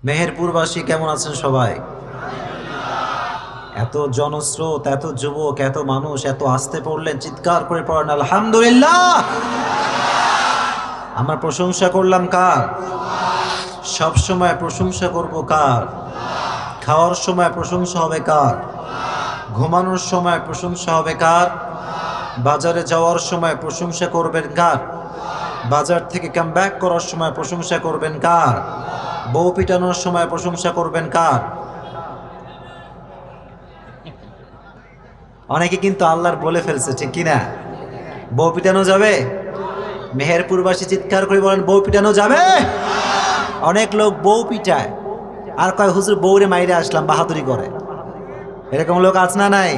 মেহেরপুরবাসী কেমন আছেন সবাই? এত জনস্রোত, এত যুবক, এত মানুষ, এত আসতে পড়লেন, চিৎকার করে পড়েন আলহামদুলিল্লাহ। আমরা প্রশংসা করলাম কার? সব সময় প্রশংসা করব কার? খাওয়ার সময় প্রশংসা হবে কার? ঘুমানোর সময় প্রশংসা হবে কার? বাজারে যাওয়ার সময় প্রশংসা করবেন কার? বাজার থেকে কাম ব্যাক করার সময় প্রশংসা করবেন কার? বউ পিটানোর সময় প্রশংসা করবেন কার? অনেকে কিন্তু আল্লাহর বলে ফেলছে, ঠিক কিনা? বউ পিটানো যাবে? মেহেরপুরবাসী চিৎকার করে বলেন, বউ পিটানো যাবে? অনেক লোক বউ পিটায় আর কয় হুজুর বউরে মাইরে আসলাম, বাহাদুরি করে। এরকম লোক আছে না নাই?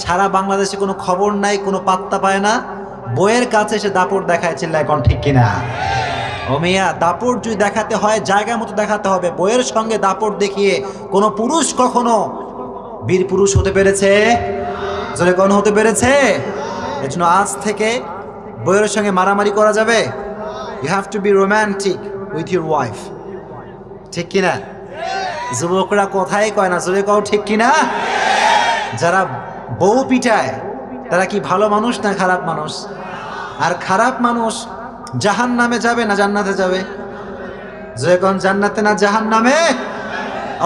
সারা বাংলাদেশে কোনো খবর নাই, কোনো পাত্তা পায় না, বইয়ের কাছে এসে দাপট দেখায়, চিল্লায় এখন ঠিক কিনা? ও মিয়া, দাপট যদি দেখাতে হয় জায়গা মতো দেখাতে হবে। বইয়ের সঙ্গে দাপট দেখিয়ে কোনো পুরুষ কখনো বীর পুরুষ হতে পেরেছে? জোরে কোন হতে পেরেছে? এর জন্য আজ থেকে বইয়ের সঙ্গে মারামারি করা যাবে? You have to be romantic with your wife, ঠিক কিনা? যুবকরা কথাই কয় না, জোরে কও ঠিক কিনা? যারা বউ পিটায় তারা কি ভালো মানুষ না খারাপ মানুষ? আর খারাপ মানুষ জাহান্নামে যাবে না জান্নাতে যাবে? জোরে কোন জান্নাতে না জাহান্নামে?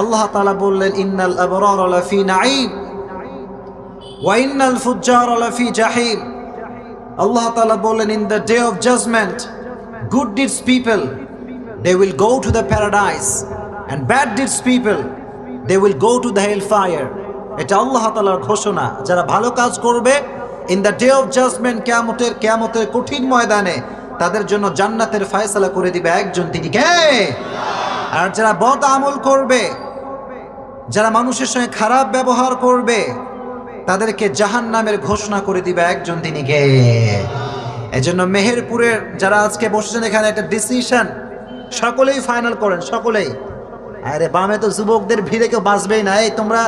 আল্লাহ তাআলা বললেন, ইন্নাল আবরারা লাফি নাঈম ওয়া ইন্নাল ফুজ্জারা লাফি জাহিম। আল্লাহ তাআলা বললেন, in the day of judgement good deeds people they will go to the paradise and bad deeds people they will go to the hellfire. এটা আল্লাহ তাআলার ঘোষণা। যারা ভালো কাজ করবে in the day of judgement, কিয়ামতের কঠিন ময়দানে তাদের জন্য জান্নাতের ফয়সালা করে দিবে একজন, তিনি কে? আর যারা বদ আমল করবে, যারা মানুষের সঙ্গে খারাপ ব্যবহার করবে, তাদেরকে জাহান্নামের ঘোষণা করে দিবে একজন, তিনি কে? এজন্য মেহেরপুরের যারা আজকে বসেছেন এখানে একটা ডিসিশন সকলেই ফাইনাল করেন, সকলেই। আরে বামে তো যুবকদের ভিড়ে কেউ বাঁচবেই না, এই তোমরা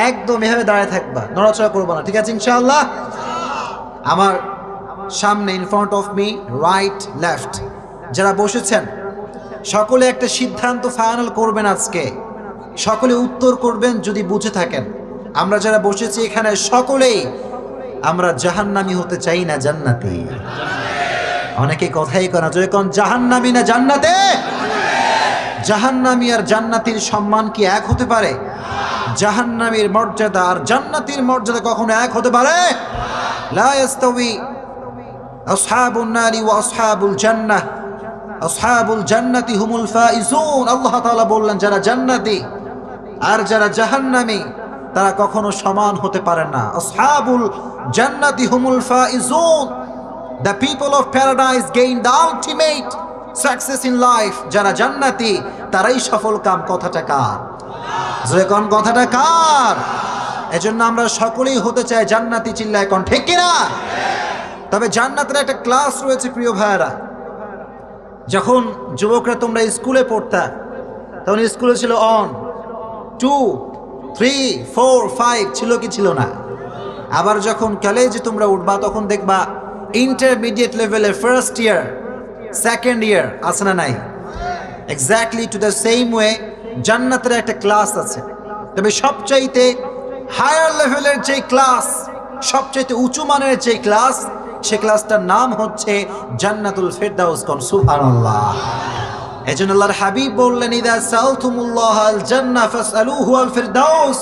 একদম এভাবে দাঁড়ায় থাকবা, নড়াচড়া করবো না, ঠিক আছে ইনশাআল্লাহ? আমার সামনে, in front of me, right left যারা বসেছেন সকলে একটা সিদ্ধান্ত ফাইনাল করবেন আজকে। সকলে উত্তর করবেন যদি বুঝে থাকেন। আমরা যারা বসেছি এখানে সকলেই আমরা জাহান্নামী হতে চাই না জান্নাতি? অনেকে কথাই কয় না, যদি কোন জাহান্নামী না জান্নাতে? জাহান্নামী আর জান্নাতীর সম্মান কি এক হতে পারে? জাহান্নামীর মর্যাদা আর জান্নাতীর মর্যাদা কখনো এক হতে পারে? লা ইস্তাওয়ি আসহাবুন নারি ওয়া আসহাবুল জান্নাহ, আসহাবুল জান্নাতি হুমুল ফাইজুন। আল্লাহ তাআলা বললেন, যারা জান্নাতি আর যারা জাহান্নামী তারা কখনো সমান হতে পারে না। আসহাবুল জান্নাতি হুমুল Faizun, the people of paradise gain the ultimate success in life. যারা জান্নাতি তারাই সফল কাম। কথাটা কার? জোরে কোন কথাটা কার? এজন্য আমরা সকলেই হতে চাই জান্নাতি, চিল্লায় কোন ঠিক কিনা? তবে জান্নাতের একটা ক্লাস রয়েছে প্রিয় ভাইয়েরা। যখন যুবকরা তোমরা স্কুলে পড়তা তখন স্কুলে ছিল 1, 2, 3, 4, 5 ছিল কি ছিল না? আবার যখন কলেজে তোমরা উঠবা তখন দেখবা ইন্টারমিডিয়েট লেভেলের ফার্স্ট ইয়ার, সেকেন্ড ইয়ার আছে না নাই? Exactly to the same way জান্নাতের একটা ক্লাস আছে। তবে সবচাইতে হায়ার লেভেলের যে ক্লাস, সবচাইতে উঁচু মানের যে ক্লাস, সে ক্লাসটার নাম হচ্ছে জান্নাতুল ফেরদাউস। কোন সুবহানাল্লাহ! এজন্য আল্লাহর হাবিব বললেন, ইযা সালতুমুল্লাহ আল জান্নাহ ফাসআলুহু আল ফিরদাউস।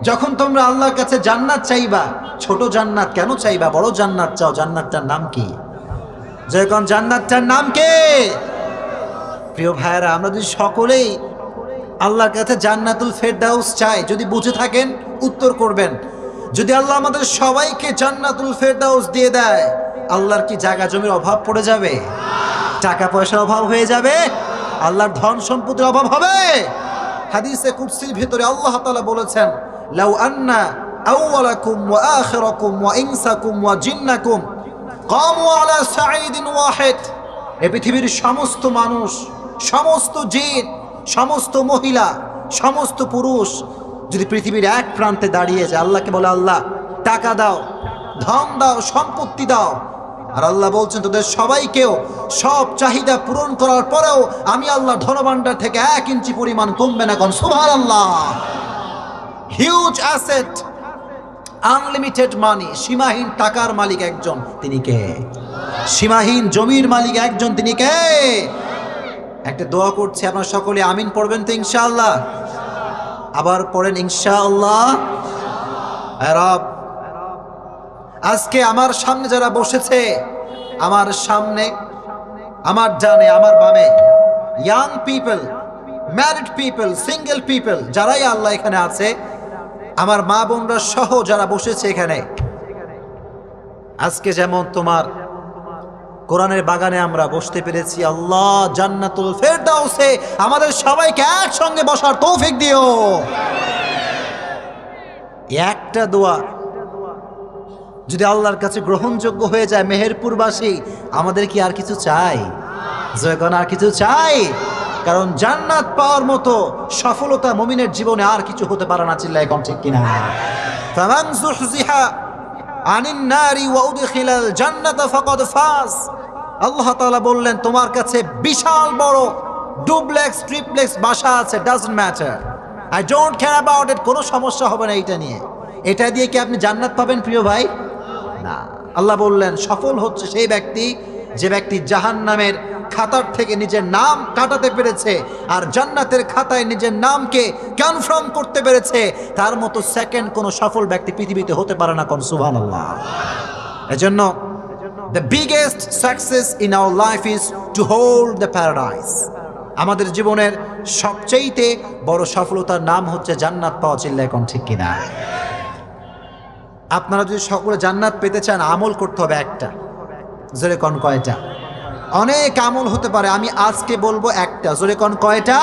যখন তোমরা আল্লাহর কাছে জান্নাত চাইবা, ছোট জান্নাত কেন চাইবা, বড় জান্নাত চাও। জান্নাতটার নাম কি? যখন জান্নাতটার নাম কি? প্রিয় ভাইয়েরা, আমরা যদি সকলেই আল্লাহর কাছে জান্নাতুল ফেরদাউস চাই, যদি বুঝে থাকেন উত্তর করবেন। যদি আল্লাহ আমাদের সবাইকে জান্নাতুল ফেরদাউস দিয়ে দেয়, আল্লাহর কি জায়গা জমির অভাব পড়ে যাবে? টাকা পয়সার অভাব হয়ে যাবে? আল্লাহর ধন সম্পদের অভাব হবে? হাদিসে কুদসির ভিতরে আল্লাহ তাআলা বলেছেন, লাউ আন্না আউওয়ালাকুম ওয়া আখিরাকুম ওয়া ইনসাকুম ওয়া জিন্নাকুম কামু আলা সাঈদিন ওয়াহিদ। এই পৃথিবীর সমস্ত মানুষ, সমস্ত জিন, সমস্ত মহিলা, সমস্ত পুরুষ যদি পৃথিবীর এক প্রান্তে দাঁড়িয়ে যায়, আল্লাহকে বলে, আল্লাহ টাকা দাও, ধন দাও, সম্পত্তি দাও, আর আল্লাহ বলছেন তোদের সবাইকেও সব চাহিদা পূরণ করার পরেও আমি আল্লাহ ধনভাণ্ডার থেকে 1 ইঞ্চি পরিমাণ কমবে না। কোন সুবহানাল্লাহ। হিউজ অ্যাসেট, আনলিমিটেড মানি, সীমাহীন টাকার মালিক একজন, তিনি কে? সীমাহীন জমির মালিক একজন, তিনি কে? একটা দোয়া করছি, আপনারা সকলে আমিন পড়বেন তো ইনশাআল্লাহ? আবার পড়েন ইনশাআল্লাহ। রব, আজকে আমার সামনে যারা বসেছে, আমার সামনে, আমার ডানে, আমার বামে, young people, married people, single people, যারাই আল্লাহ এখানে আছে, আমার মা বোনরা সহ যারা বসেছে এখানে, আজকে যেমন তোমার কোরআনের বাগানে আমরা বসতে পেরেছি, আল্লাহ জান্নাতুল ফেরদাউসে আমাদের সবাইকে একসঙ্গে বসার তৌফিক দিও। একটা দোয়া যদি আল্লাহর কাছে গ্রহণযোগ্য হয়ে যায়, মেহেরপুরবাসী, আমাদের কি আর কিছু চাই? জয়গণ, আর কিছু চাই? কারণ জান্নাত পাওয়ার মতো সফলতা মুমিনের জীবনে আর কিছু হতে পারে না। চিল্লায় কোন ঠিক কিনা? ফামান যুহজিহা আনিন নারি ওয়া উদখিলাল জান্নাতা ফাকাদ ফাজ। আল্লাহ তাআলা বললেন, তোমার কাছে বিশাল বড় ডুপ্লেক্স ট্রিপ্লেক্স বাসা আছে, doesn't matter, I don't care about ইট, কোনো সমস্যা হবে না এটা নিয়ে। এটা দিয়ে কি আপনি জান্নাত পাবেন প্রিয় ভাই? না। আল্লাহ বললেন, সফল হচ্ছে সেই ব্যক্তি যে ব্যক্তি জাহান্নামের খাতার থেকে নিজের নাম কাটাতে পেরেছে আর জান্নাতের খাতায় নিজের নামকে কনফার্ম করতে পেরেছে। তার মতো সেকেন্ড কোনো সফল ব্যক্তি পৃথিবীতে হতে পারে না। কোন সুবহানাল্লাহ। এজন্য the biggest success in our life is to hold the paradise. আমাদের জীবনের সবচেয়ে বড় সফলতার নাম হচ্ছে জান্নাত পাওয়া। চিল্লায় কোন ঠিক কিনা? আপনারা যদি সকলে জান্নাত পেতে চান, আমল করতে হবে একটা। জোরে কোন কয়টা? অনেক আমল হতে পারে, আমি আজকে বলবো একটা। জোরে কোন কয়টা?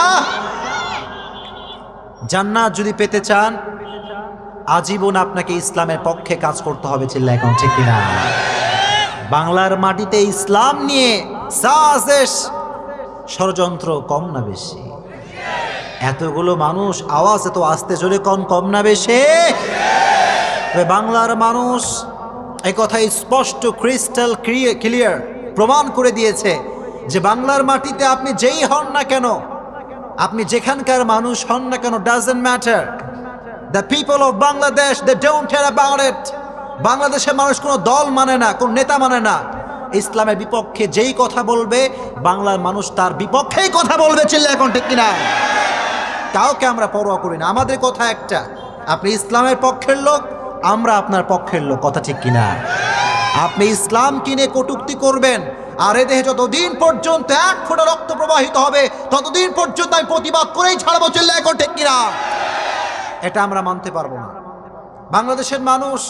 জান্নাত যদি পেতে চান, আজীবন আপনাকে ইসলামের পক্ষে কাজ করতে হবে। চিল্লায় কোন ঠিক কিনা? বাংলার মাটিতে ইসলাম নিয়ে সাজেশ ষড়যন্ত্র কম না বেশি? এতগুলো মানুষ আওয়াজ এত আস্তে, জোরে কোন কম না বেশি? বাংলার মানুষ এই কথা স্পষ্ট ক্রিস্টাল ক্লিয়ার প্রমাণ করে দিয়েছে যে বাংলার মাটিতে আপনি যেই হন না কেন, আপনি যেখানকার মানুষ হন না কেন, doesn't matter. The people of Bangladesh, they don't care about it. বাংলাদেশের মানুষ কোনো দল মানে না, কোনো নেতা মানে না। ইসলামের বিপক্ষে যেই কথা বলবে, বাংলার মানুষ তার বিপক্ষেই কথা বলবে। চিল্লা এখন ঠিক কিনা? কাউকে আমরা পরোয়া করি না। আমাদের কথা একটা, আপনি ইসলামের পক্ষের লোক, আমরা আপনার পক্ষের লোক। কথা ঠিক কিনা? আপনি ইসলাম কিনে কটূক্তি করবেন, আর এ দেহে যতদিন পর্যন্ত 1 ফোঁটা রক্ত প্রবাহিত হবে ততদিন পর্যন্ত আমি প্রতিবাদ করেই ছাড়বো। চিল্লা এখন ঠিক কিনা? এটা আমরা মানতে পারবো না। বাংলাদেশের মানুষ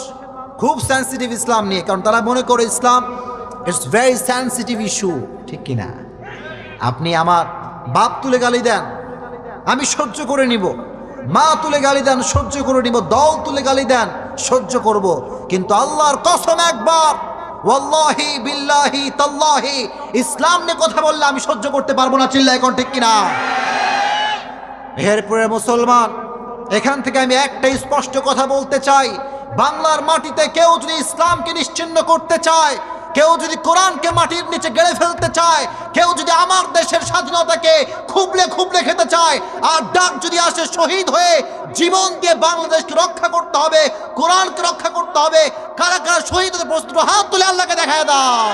খুব সেন্সিটিভ ইসলাম নিয়ে, কারণ তারা মনে করে ইসলাম ইটস ভেরি সেন্সিটিভ ইস্যু। ঠিক কিনা? আপনি আমার বাপ তুলে গালি দেন, আমি সহ্য করে নিব। মা তুলে গালি দেন, সহ্য করে নিব। দল তুলে গালি দেন, সহ্য করব। কিন্তু আল্লাহর কসম একবার, ওয়াল্লাহি বিল্লাহি তাল্লাহি, ইসলাম নিয়ে কথা বললে আমি সহ্য করতে পারবো না। চিল্লা এখন ঠিক কিনা? এরপরে মুসলমান, এখান থেকে আমি একটা স্পষ্ট কথা বলতে চাই, বাংলার মাটিতে কেউ যদি ইসলামকে নিশ্চিহ্ন করতে চায়, কেউ যদি কোরআনকে মাটির নিচে গেড়ে ফেলতে চায়, কেউ যদি আমার দেশের স্বাধীনতাকে খুবলে খুবলে খেতে চায়, আর ডাক যদি আসে শহীদ হয়ে জীবন দিয়ে বাংলাদেশকে রক্ষা করতে হবে, কোরআনকে রক্ষা করতে হবে, কারা কারা শহীদ হতে প্রস্তুত, হাত তুলে আল্লাহকে দেখায় দাও।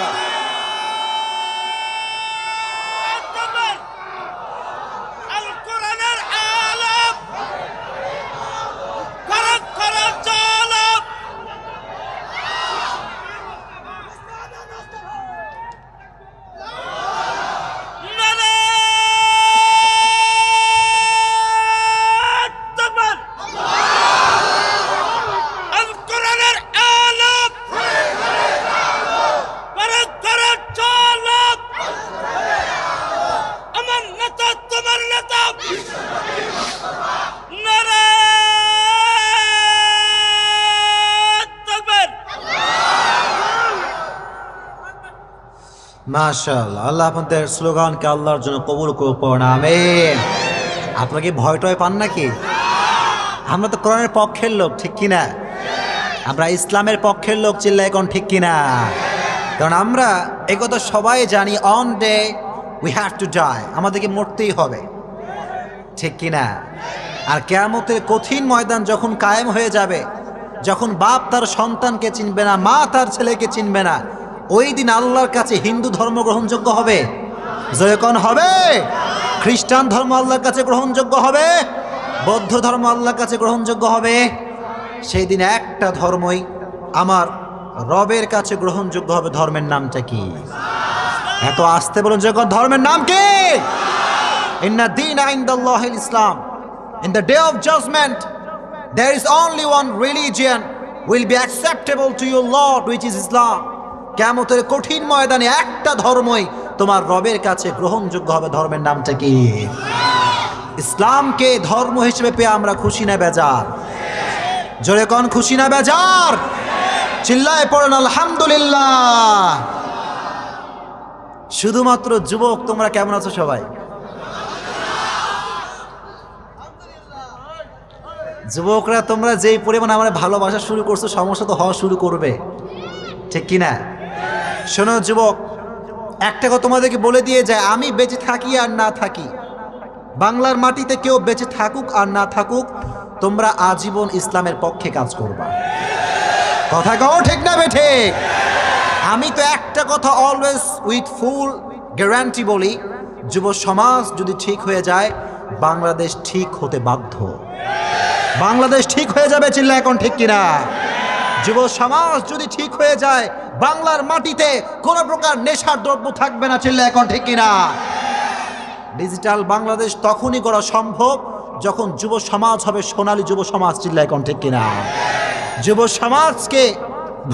মাশাআল্লাহ, আল্লাহ আপনাদের স্লোগানকে আল্লাহর জন্য কবুল করুন, আমিন। আপনাকে ভয় টয় পান নাকি? আমরা তো কোরআনের পক্ষের লোক, ঠিক কিনা? আমরা ইসলামের পক্ষের লোক। চিল্লা এখন ঠিক কিনা? কারণ আমরা একথা সবাই জানি, one day we have to die, আমাদেরকে মরতেই হবে, ঠিক কিনা? আর কিয়ামতের কঠিন ময়দান যখন কায়েম হয়ে যাবে, যখন বাপ তার সন্তানকে চিনবে না, মা তার ছেলেকে চিনবে না, ওই দিন আল্লাহর কাছে হিন্দু ধর্ম গ্রহণযোগ্য হবে? জয়কন হবে? খ্রিস্টান ধর্ম আল্লাহর কাছে গ্রহণযোগ্য হবে? বৌদ্ধ ধর্ম আল্লাহর কাছে গ্রহণযোগ্য হবে? সেই দিন একটা ধর্মই আমার রবের কাছে গ্রহণযোগ্য হবে। ধর্মের নামটা কি? এত আসতে বলুন যখন, ধর্মের নাম কি? ইন্না দীনা ইনদাল্লাহিল ইসলাম। In the day of judgment, there is only one religion will be acceptable to your Lord, which is Islam. কিয়ামতের কঠিন ময়দানে একটা ধর্মই তোমার রবের কাছে গ্রহণযোগ্য হবে। ধর্মের নামটা কি? ইসলামকে ধর্ম হিসেবে পেয়ে আমরা খুশি না বেজার? জোরে কোন খুশি না বেজার? চিল্লায় পড়েন আলহামদুলিল্লাহ। শুধুমাত্র যুবক, তোমরা কেমন আছো সবাই? যুবকরা তোমরা যেই পরিমাণ আমার ভালোবাসা শুরু করছো, সমস্যা তো হওয়া শুরু করবে, ঠিক কিনা? শোনো যুবক, একটা কথা তোমাদেরকে বলে দিয়ে যায়, আমি বেঁচে থাকি আর না থাকি, বাংলার মাটিতে কেউ বেঁচে থাকুক আর না থাকুক, তোমরা আজীবন ইসলামের পক্ষে কাজ করবা। কথা কও ঠিক না বেঠে? আমি তো একটা কথা অলওয়েজ উইথ ফুল গ্যারান্টি বলি, যুব সমাজ যদি ঠিক হয়ে যায়, বাংলাদেশ ঠিক হতে বাধ্য। বাংলাদেশ ঠিক হয়ে যাবে, চিল্লা এখন ঠিক কিনা? যুব সমাজ যদি ঠিক হয়ে যায়, বাংলার মাটিতে কোন প্রকার নেশার দ্রব্য থাকবে না, চিল্লা এখন ঠিক কিনা? ডিজিটাল বাংলাদেশ তখনই করা সম্ভব যখন যুব সমাজ হবে সোনালী যুব সমাজ, চিল্লা এখন ঠিক কিনা? যুব সমাজকে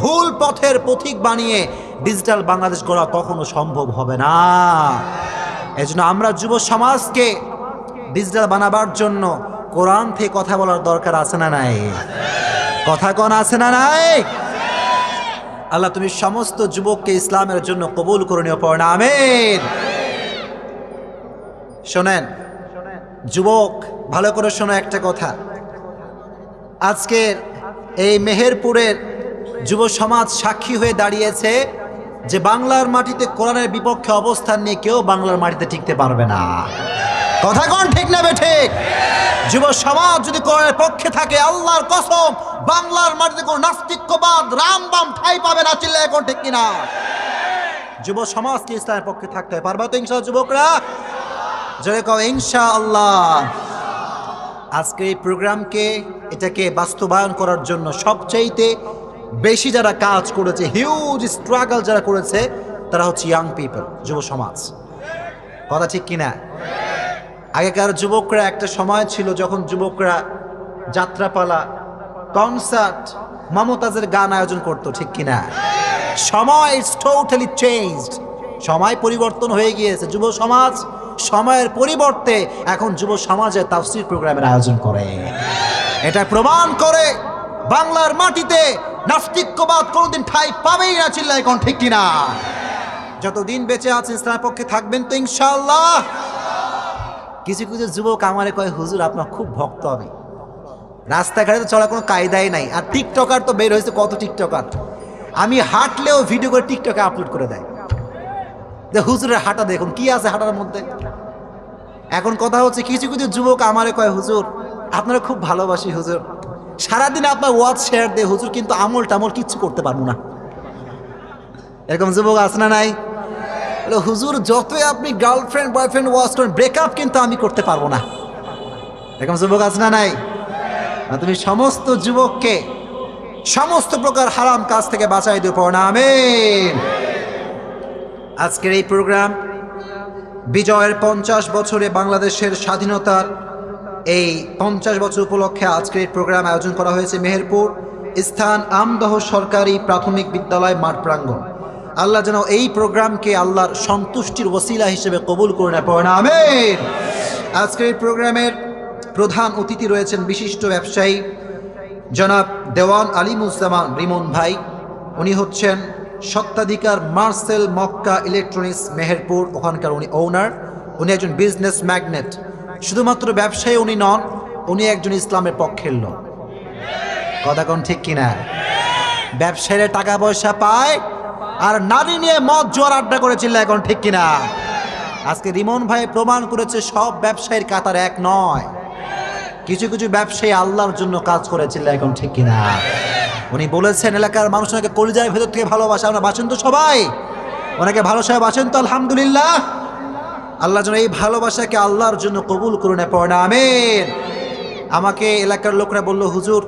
ভুল পথের পথিক বানিয়ে ডিজিটাল বাংলাদেশ গড়া কখনো সম্ভব হবে না। এজন্য আমরা যুব সমাজকে ডিজিটাল বানাবার জন্য কোরআন থেকে কথা বলার দরকার আছে না নাই? কথা কোন আছে না নাই? আল্লাহ তুমি সমস্ত যুবককে ইসলামের জন্য কবুল করে নিও, পড়েন আমিন। শোনেন যুবক, ভালো করে শোনো একটা কথা। আজকের এই মেহেরপুরের যুব সমাজ সাক্ষী হয়ে দাঁড়িয়েছে যে বাংলার মাটিতে কোরআনের বিপক্ষে অবস্থান নিয়ে কেউ বাংলার মাটিতে টিকতে পারবে না। কথা কোন ঠিক না বেঠিক? যুব সমাজ যদি কোরআনের পক্ষে থাকে, আল্লাহর কসম, বাংলার মাটিতে কোনো নাস্তিক্যবাদ রামবাম ঠাই পাবে না, চিল্লা এখন ঠিক কিনা? যুব সমাজকে ইসলামের পক্ষে থাকতে হয়, পারবা তো ইনশাআল্লাহ যুবকরা? জয় কও ইনশাআল্লাহ। আজকে এই প্রোগ্রামকে, এটাকে বাস্তবায়ন করার জন্য সবচাইতে বেশি যারা কাজ করেছে, হিউজ স্ট্রাগল যারা করেছে, তারা হচ্ছে ইয়াং পিপল, যুব সমাজ। কথা ঠিক কিনা? আগেকার যুবকরা, একটা সময় ছিল যখন যুবকরা যাত্রাপালা, কনসার্ট, মমতাজের গান আয়োজন করতো, ঠিক কিনা? সময় ইটস টোটালি চেঞ্জড, সময় পরিবর্তন হয়ে গিয়েছে। যুব সমাজ সময়ের পরিবর্তে এখন যুব সমাজের তাফসীর প্রোগ্রামের আয়োজন করে। এটা প্রমাণ করে বাংলার মাটিতে নাস্তিক্যবাদ কোনোদিন ঠাঁই পাবেই না, চিল্লা এখন ঠিক কিনা? যতদিন বেঁচে আছেন ইসলামের পক্ষে থাকবেন তো ইনশাআল্লাহ। কিছু কিছু যুবক আমারে কয়, হুজুর আপনার খুব ভক্ত আমি, রাস্তাঘাটে তো চলা কোনো কায়দাই নাই, আর টিকটকার তো বের হয়েছে কত টিকটকার, আমি হাঁটলেও ভিডিও করে টিকটকে আপলোড করে দেয়, যে হুজুরের হাঁটা দেখুন কি আছে হাঁটার মধ্যে। এখন কথা হচ্ছে, কিছু কিছু যুবক আমারে কয়, হুজুর আপনারা খুব ভালোবাসি হুজুর, সারাদিন আপনার ওয়াজ শেয়ার দেয় হুজুর, কিন্তু আমল টামল কিচ্ছু করতে পারবো না। এরকম যুবক আছে না নাই? হুজুর যতই আপনি গার্লফ্রেন্ড বয়ফ্রেন্ড ওয়াজ করেন, ব্রেকআপ কিন্তু আমি করতে পারবো না। এরকম যুবক আছে না নাই? তুমি সমস্ত যুবককে সমস্ত প্রকার হারাম কাজ থেকে বাঁচাই দিও, পড়না আমিন। আজকের এই প্রোগ্রাম বিজয়ের 50 বছরে, বাংলাদেশের স্বাধীনতার এই 50 বছর উপলক্ষে আজকের এই প্রোগ্রাম আয়োজন করা হয়েছে মেহেরপুর, স্থান আমদহ সরকারি প্রাথমিক বিদ্যালয় মাঠ প্রাঙ্গণ। আল্লাহ যেন এই প্রোগ্রামকে আল্লাহর সন্তুষ্টির ওসিলা হিসেবে কবুল করে নেয়, পড়েন আমিন। আজকের এই প্রোগ্রামের প্রধান অতিথি রয়েছেন বিশিষ্ট ব্যবসায়ী জনাব দেওয়ান আলিমুজ্জামান রিমন ভাই। উনি হচ্ছেন সত্ত্বাধিকার মার্সেল মক্কা ইলেকট্রনিক্স মেহেরপুর, ওখানকার উনি ওনার। উনি একজন বিজনেস ম্যাগনেট, শুধুমাত্র ব্যবসায়ী উনি নন, উনি একজন ইসলামের পক্ষের লোক। কথা কোন ঠিক কিনা? ব্যবসায়ীরা টাকা পয়সা পায়, আর নারী নিয়ে মদ জোয়ার আড্ডা করেছিল, এখন ঠিক কিনা? আজকে রিমন ভাই প্রমাণ করেছে সব ব্যবসায়ীর কাতার এক নয়। কিছু কিছু ব্যবসায়ী আল্লাহর জন্য কাজ করেছিল, এখন ঠিক কিনা? উনি বলেছেন এলাকার মানুষ ওনাকে কলিজার ভেতর থেকে ভালোবাসে। আমরা বাসেন তো সবাই, ওনাকে ভালোবাসা বাসেন তো আলহামদুলিল্লাহ। আল্লাহ যেন এই ভালোবাসাকে আল্লাহর জন্য কবুল করুন, পড়ে না আমিন। আমাকে এলাকার লোকরা বলল, হুজুর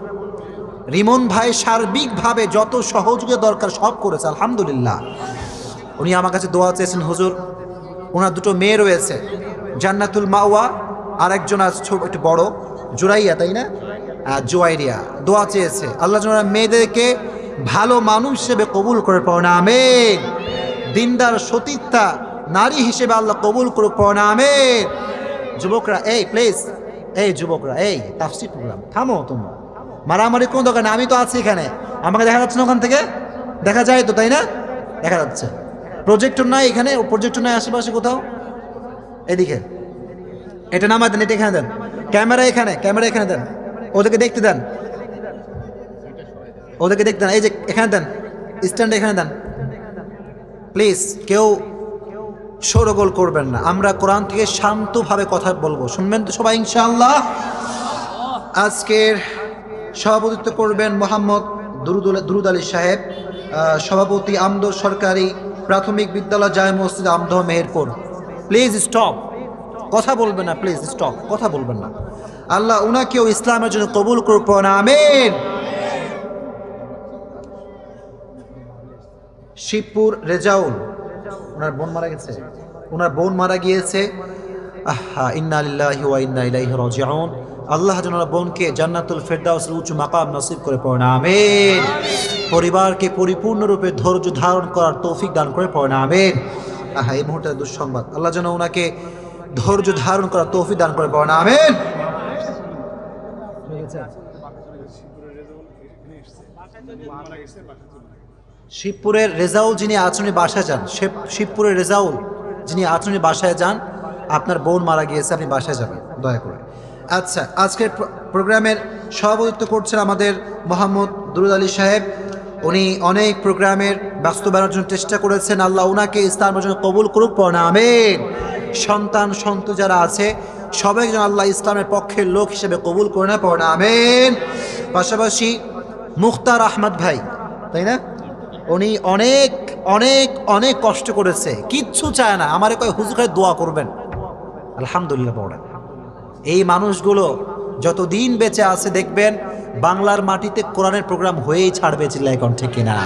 রিমন ভাই সার্বিকভাবে যত সহযোগিতা দরকার সব করেছে আলহামদুলিল্লাহ। উনি আমার কাছে দোয়া চেয়েছেন, হুজুর ওনার দুটো মেয়ে রয়েছে, জান্নাতুল মাওয়া, আর একজন আছে ছোট একটু বড়, জুরাইয়া, তাই না, জুয়াইরিয়া। দোয়া চেয়েছে আল্লাহ যেন মেয়েদেরকে ভালো মানুষ হিসেবে কবুল করে, পড়ে না আমিন। দিনদার সতীর্থা নারী হিসেবে আল্লাহ কবুল করুক, পড়ে না আমিন। যুবকরা এই প্লিজ, এই যুবকরা এই তাফসীর প্রোগ্রাম থামো, তোমরা মারামারি কোন দোকানে, আমি তো আছি এখানে, আমাকে দেখা যাচ্ছে না? ওখান থেকে দেখা যায় তো, তাই না? দেখা যাচ্ছে। প্রজেক্টর নাই এখানে, প্রজেক্টর নাই আশেপাশে কোথাও? এদিকে এটা নামাই দেন, এটা এখানে দেন, ক্যামেরা এখানে, ক্যামেরা এখানে দেন, ওদেরকে দেখতে দেন, ওদেরকে দেখতে দেন। এই যে এখানে দেন, স্ট্যান্ড এখানে দেন প্লিজ। কেউ শোরগোল করবেন না, আমরা কোরআন থেকে শান্তভাবে কথা বলবো, শুনবেন তো সবাই ইনশাআল্লাহ। আজকের সভাপতিত্ব করবেন মোহাম্মদ দুরুদ আলী সাহেব, সভাপতি আমদো সরকারি প্রাথমিক বিদ্যালয় জামে মসজিদ আমদহ মেহেরপুর। প্লিজ স্টপ, কথা বলবেন না, প্লিজ স্টপ, কথা বলবেন না। আল্লাহ উনাকেও ইসলামের জন্য কবুল করুক, আমিন। শিবপুর রেজাউল, ওনার বোন মারা গেছে, ওনার বোন মারা গিয়েছে। আহা, ইন্না লিল্লাহি ওয়া ইন্না ইলাইহি রাজিউন। আল্লাহ যেন ওনার বোনকে জান্নাতুল ফেরদাউসের উঁচু মাকাম নসিব করে, পড়ে আমিন। পরিবারকে পরিপূর্ণরূপে ধৈর্য ধারণ করার তৌফিক দান করে, পড়ে আমিন। আহা, এই মুহূর্তে দুঃসংবাদ, আল্লাহ যেন ওনাকে ধৈর্য ধারণ করার তৌফিক দান করে, পড়ে আমিন। শিবপুরের রেজাউল যিনি আচরণী বাসায় যান, শিবপুরের রেজাউল যিনি আচরণী বাসায় যান, আপনার বোন মারা গিয়েছে, আপনি বাসায় যাবেন দয়া করে। আচ্ছা, আজকের প্রোগ্রামের সভাপতিত্ব করছেন আমাদের মোহাম্মদ দুরুদ আলী সাহেব। উনি অনেক প্রোগ্রামের বাস্তবায়নের জন্য চেষ্টা করেছেন, আল্লাহ ওনাকে ইসলামের জন্য কবুল করুক, পড়ে আমিন। সন্তান সন্ততি যারা আছে সবাই যেন আল্লাহ ইসলামের পক্ষের লোক হিসেবে কবুল করে না, পড়ে আমিন। পাশাপাশি মুখতার আহমদ ভাই, তাই না, উনি অনেক অনেক অনেক কষ্ট করেছে, কিচ্ছু চায় না, আমার কয় হুজুর খালি দোয়া করবেন, আলহামদুলিল্লাহ পড়েন। এই মানুষগুলো যতদিন বেঁচে আছে দেখবেন বাংলার মাটিতে কোরআনের প্রোগ্রাম হয়েই ছাড়বে, চিল্লায় এখন ঠিক কিনা?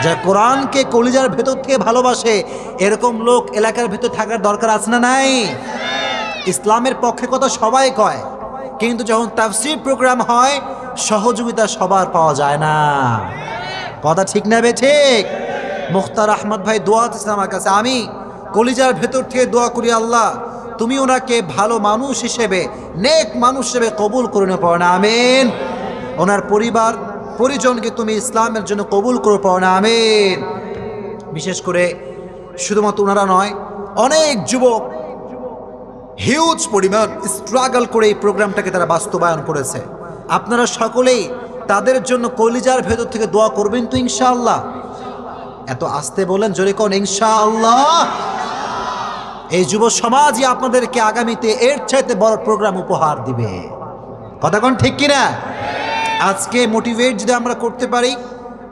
যারা কোরআনকে কলিজার ভেতর থেকে ভালোবাসে এরকম লোক এলাকার ভেতর থাকার দরকার আছে না নাই? ইসলামের পক্ষে কথা সবাই কয়, কিন্তু যখন তাফসীর প্রোগ্রাম হয় সহযোগিতা সবার পাওয়া যায় না, কথা ঠিক না বে ঠিক? মুখতার আহমদ ভাই দোয়া দিয়েছেন আমার কাছে, আমি কলিজার ভেতর থেকে দোয়া করি, আল্লাহ তুমি ওনাকে ভালো মানুষ হিসেবে, নেক মানুষ হিসেবে কবুল করে না, পড়ে আমিন। ওনার পরিবার পরিজনকে তুমি ইসলামের জন্য কবুল করে, পড়ে আমিন। বিশেষ করে শুধুমাত্র ওনারা নয়, অনেক যুবক হিউজ পরিমাণ স্ট্রাগল করে এই প্রোগ্রামটাকে তারা বাস্তবায়ন করেছে। আপনারা সকলেই তাদের জন্য কলিজার ভেতর থেকে দোয়া করবেন তো ইনশাআল্লাহ? এত আস্তে বলেন, জোরে কোন ইনশাআল্লাহ। এই যুব সমাজই আপনাদেরকে আগামীতে এর চাইতে বড় প্রোগ্রাম উপহার দিবে, কথা কোন ঠিক কিনা? আজকে মোটিভেট যদি আমরা করতে পারি,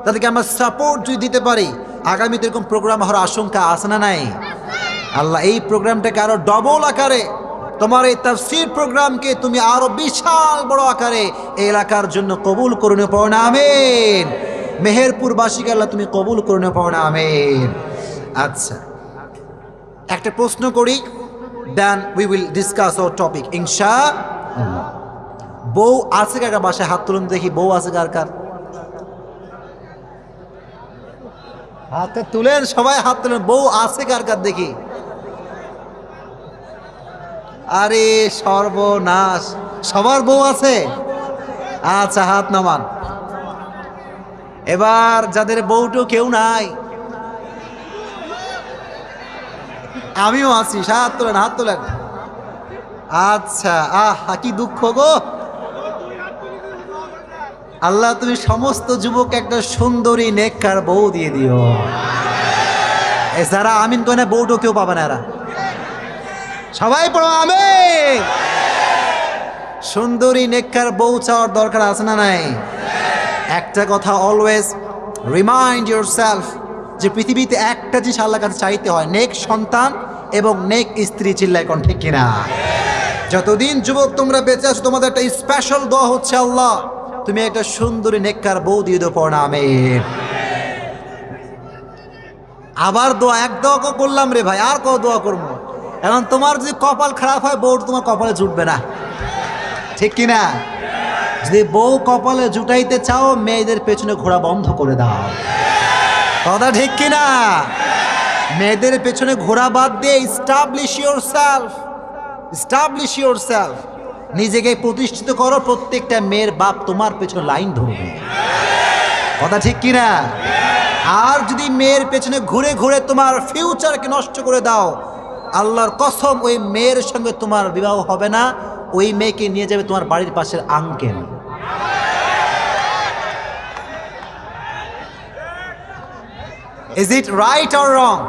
তাদেরকে আমরা সাপোর্ট যদি দিতে পারি, আগামীতে এরকম প্রোগ্রাম হওয়ার আশঙ্কা আছে না নাই? আল্লাহ এই প্রোগ্রামটাকে আরো ডবল আকারে, তোমার এই তাফসীর প্রোগ্রামকে তুমি আরো বিশাল বড় আকারে এই এলাকার জন্য কবুল করে নিও, পড়ে আমিন। মেহেরপুরবাসীকে আল্লাহ তুমি কবুল করে নিও, পড়ে আমিন। আচ্ছা, একটা প্রশ্ন করি, then we will discuss our topic ইনশাআল্লাহ। বউ আছে কার বাসায়? হাত তুলুন দেখি, বউ আছে কার কার? হাতটা তুলেন, সবাই হাত তুলেন, বউ আছে কার কার দেখি? আরে সর্বনাশ, সবার বউ আছে? আচ্ছা, হাত নামান। এবার যাদের বউটো কেউ নাই, আমিও আছি, হাত তোলেন, হাত তোলেন। আচ্ছা, কি দুঃখ গো। আল্লাহ তুমি সমস্ত যুবক একটা সুন্দরী নেককার বউ দিয়ে দিও। যারা আমিন কয় না বউটো কেউ পাবে না এরা। সবাই পড়ো আমিন। সুন্দরী নেককার বউ চাওয়ার দরকার আছে না নাই? একটা কথা অলওয়েজ রিমাইন্ড ইয়োরসেলফ যে পৃথিবীতে একটা জিনিস আল্লাহর কাছে চাইতে হয়, নেক সন্তান এবং নেক স্ত্রী। চিল্লায় কোন ঠিক কিনা? যতদিন যুবক তোমরা বেঁচে আছো তোমাদের একটা স্পেশাল দোয়া হচ্ছে, আল্লাহ তুমি একটা সুন্দরী নেককার বউ দিয়ে দাও, পড়ো আমিন। আবার দোয়া, এক দোয়া করলাম রে ভাই, আর কত দোয়া করবো? এখন তোমার যদি কপাল খারাপ হয় বউ তোমার কপালে জুটবে না, ঠিক কিনা? যদি বউ কপালে জুটাইতে চাও মেয়েদের পেছনে ঘোরা বন্ধ করে দাও, কথা ঠিক কিনা? মেয়েদের পেছনে ঘোরা বাদ দিয়ে এস্টাবলিশ ইয়োরসেলফ, নিজেকে প্রতিষ্ঠিত করো। প্রত্যেকটা মেয়ের বাপ তোমার পেছনে লাইন ধরবে, কথা ঠিক কিনা? আর যদি মেয়ের পেছনে ঘুরে ঘুরে তোমার ফিউচারকে নষ্ট করে দাও, আল্লাহর কসম ওই মেয়ের সঙ্গে তোমার বিবাহ হবে না, ওই মেয়েকে নিয়ে যাবে তোমার বাড়ির পাশের uncle. Is it right or wrong?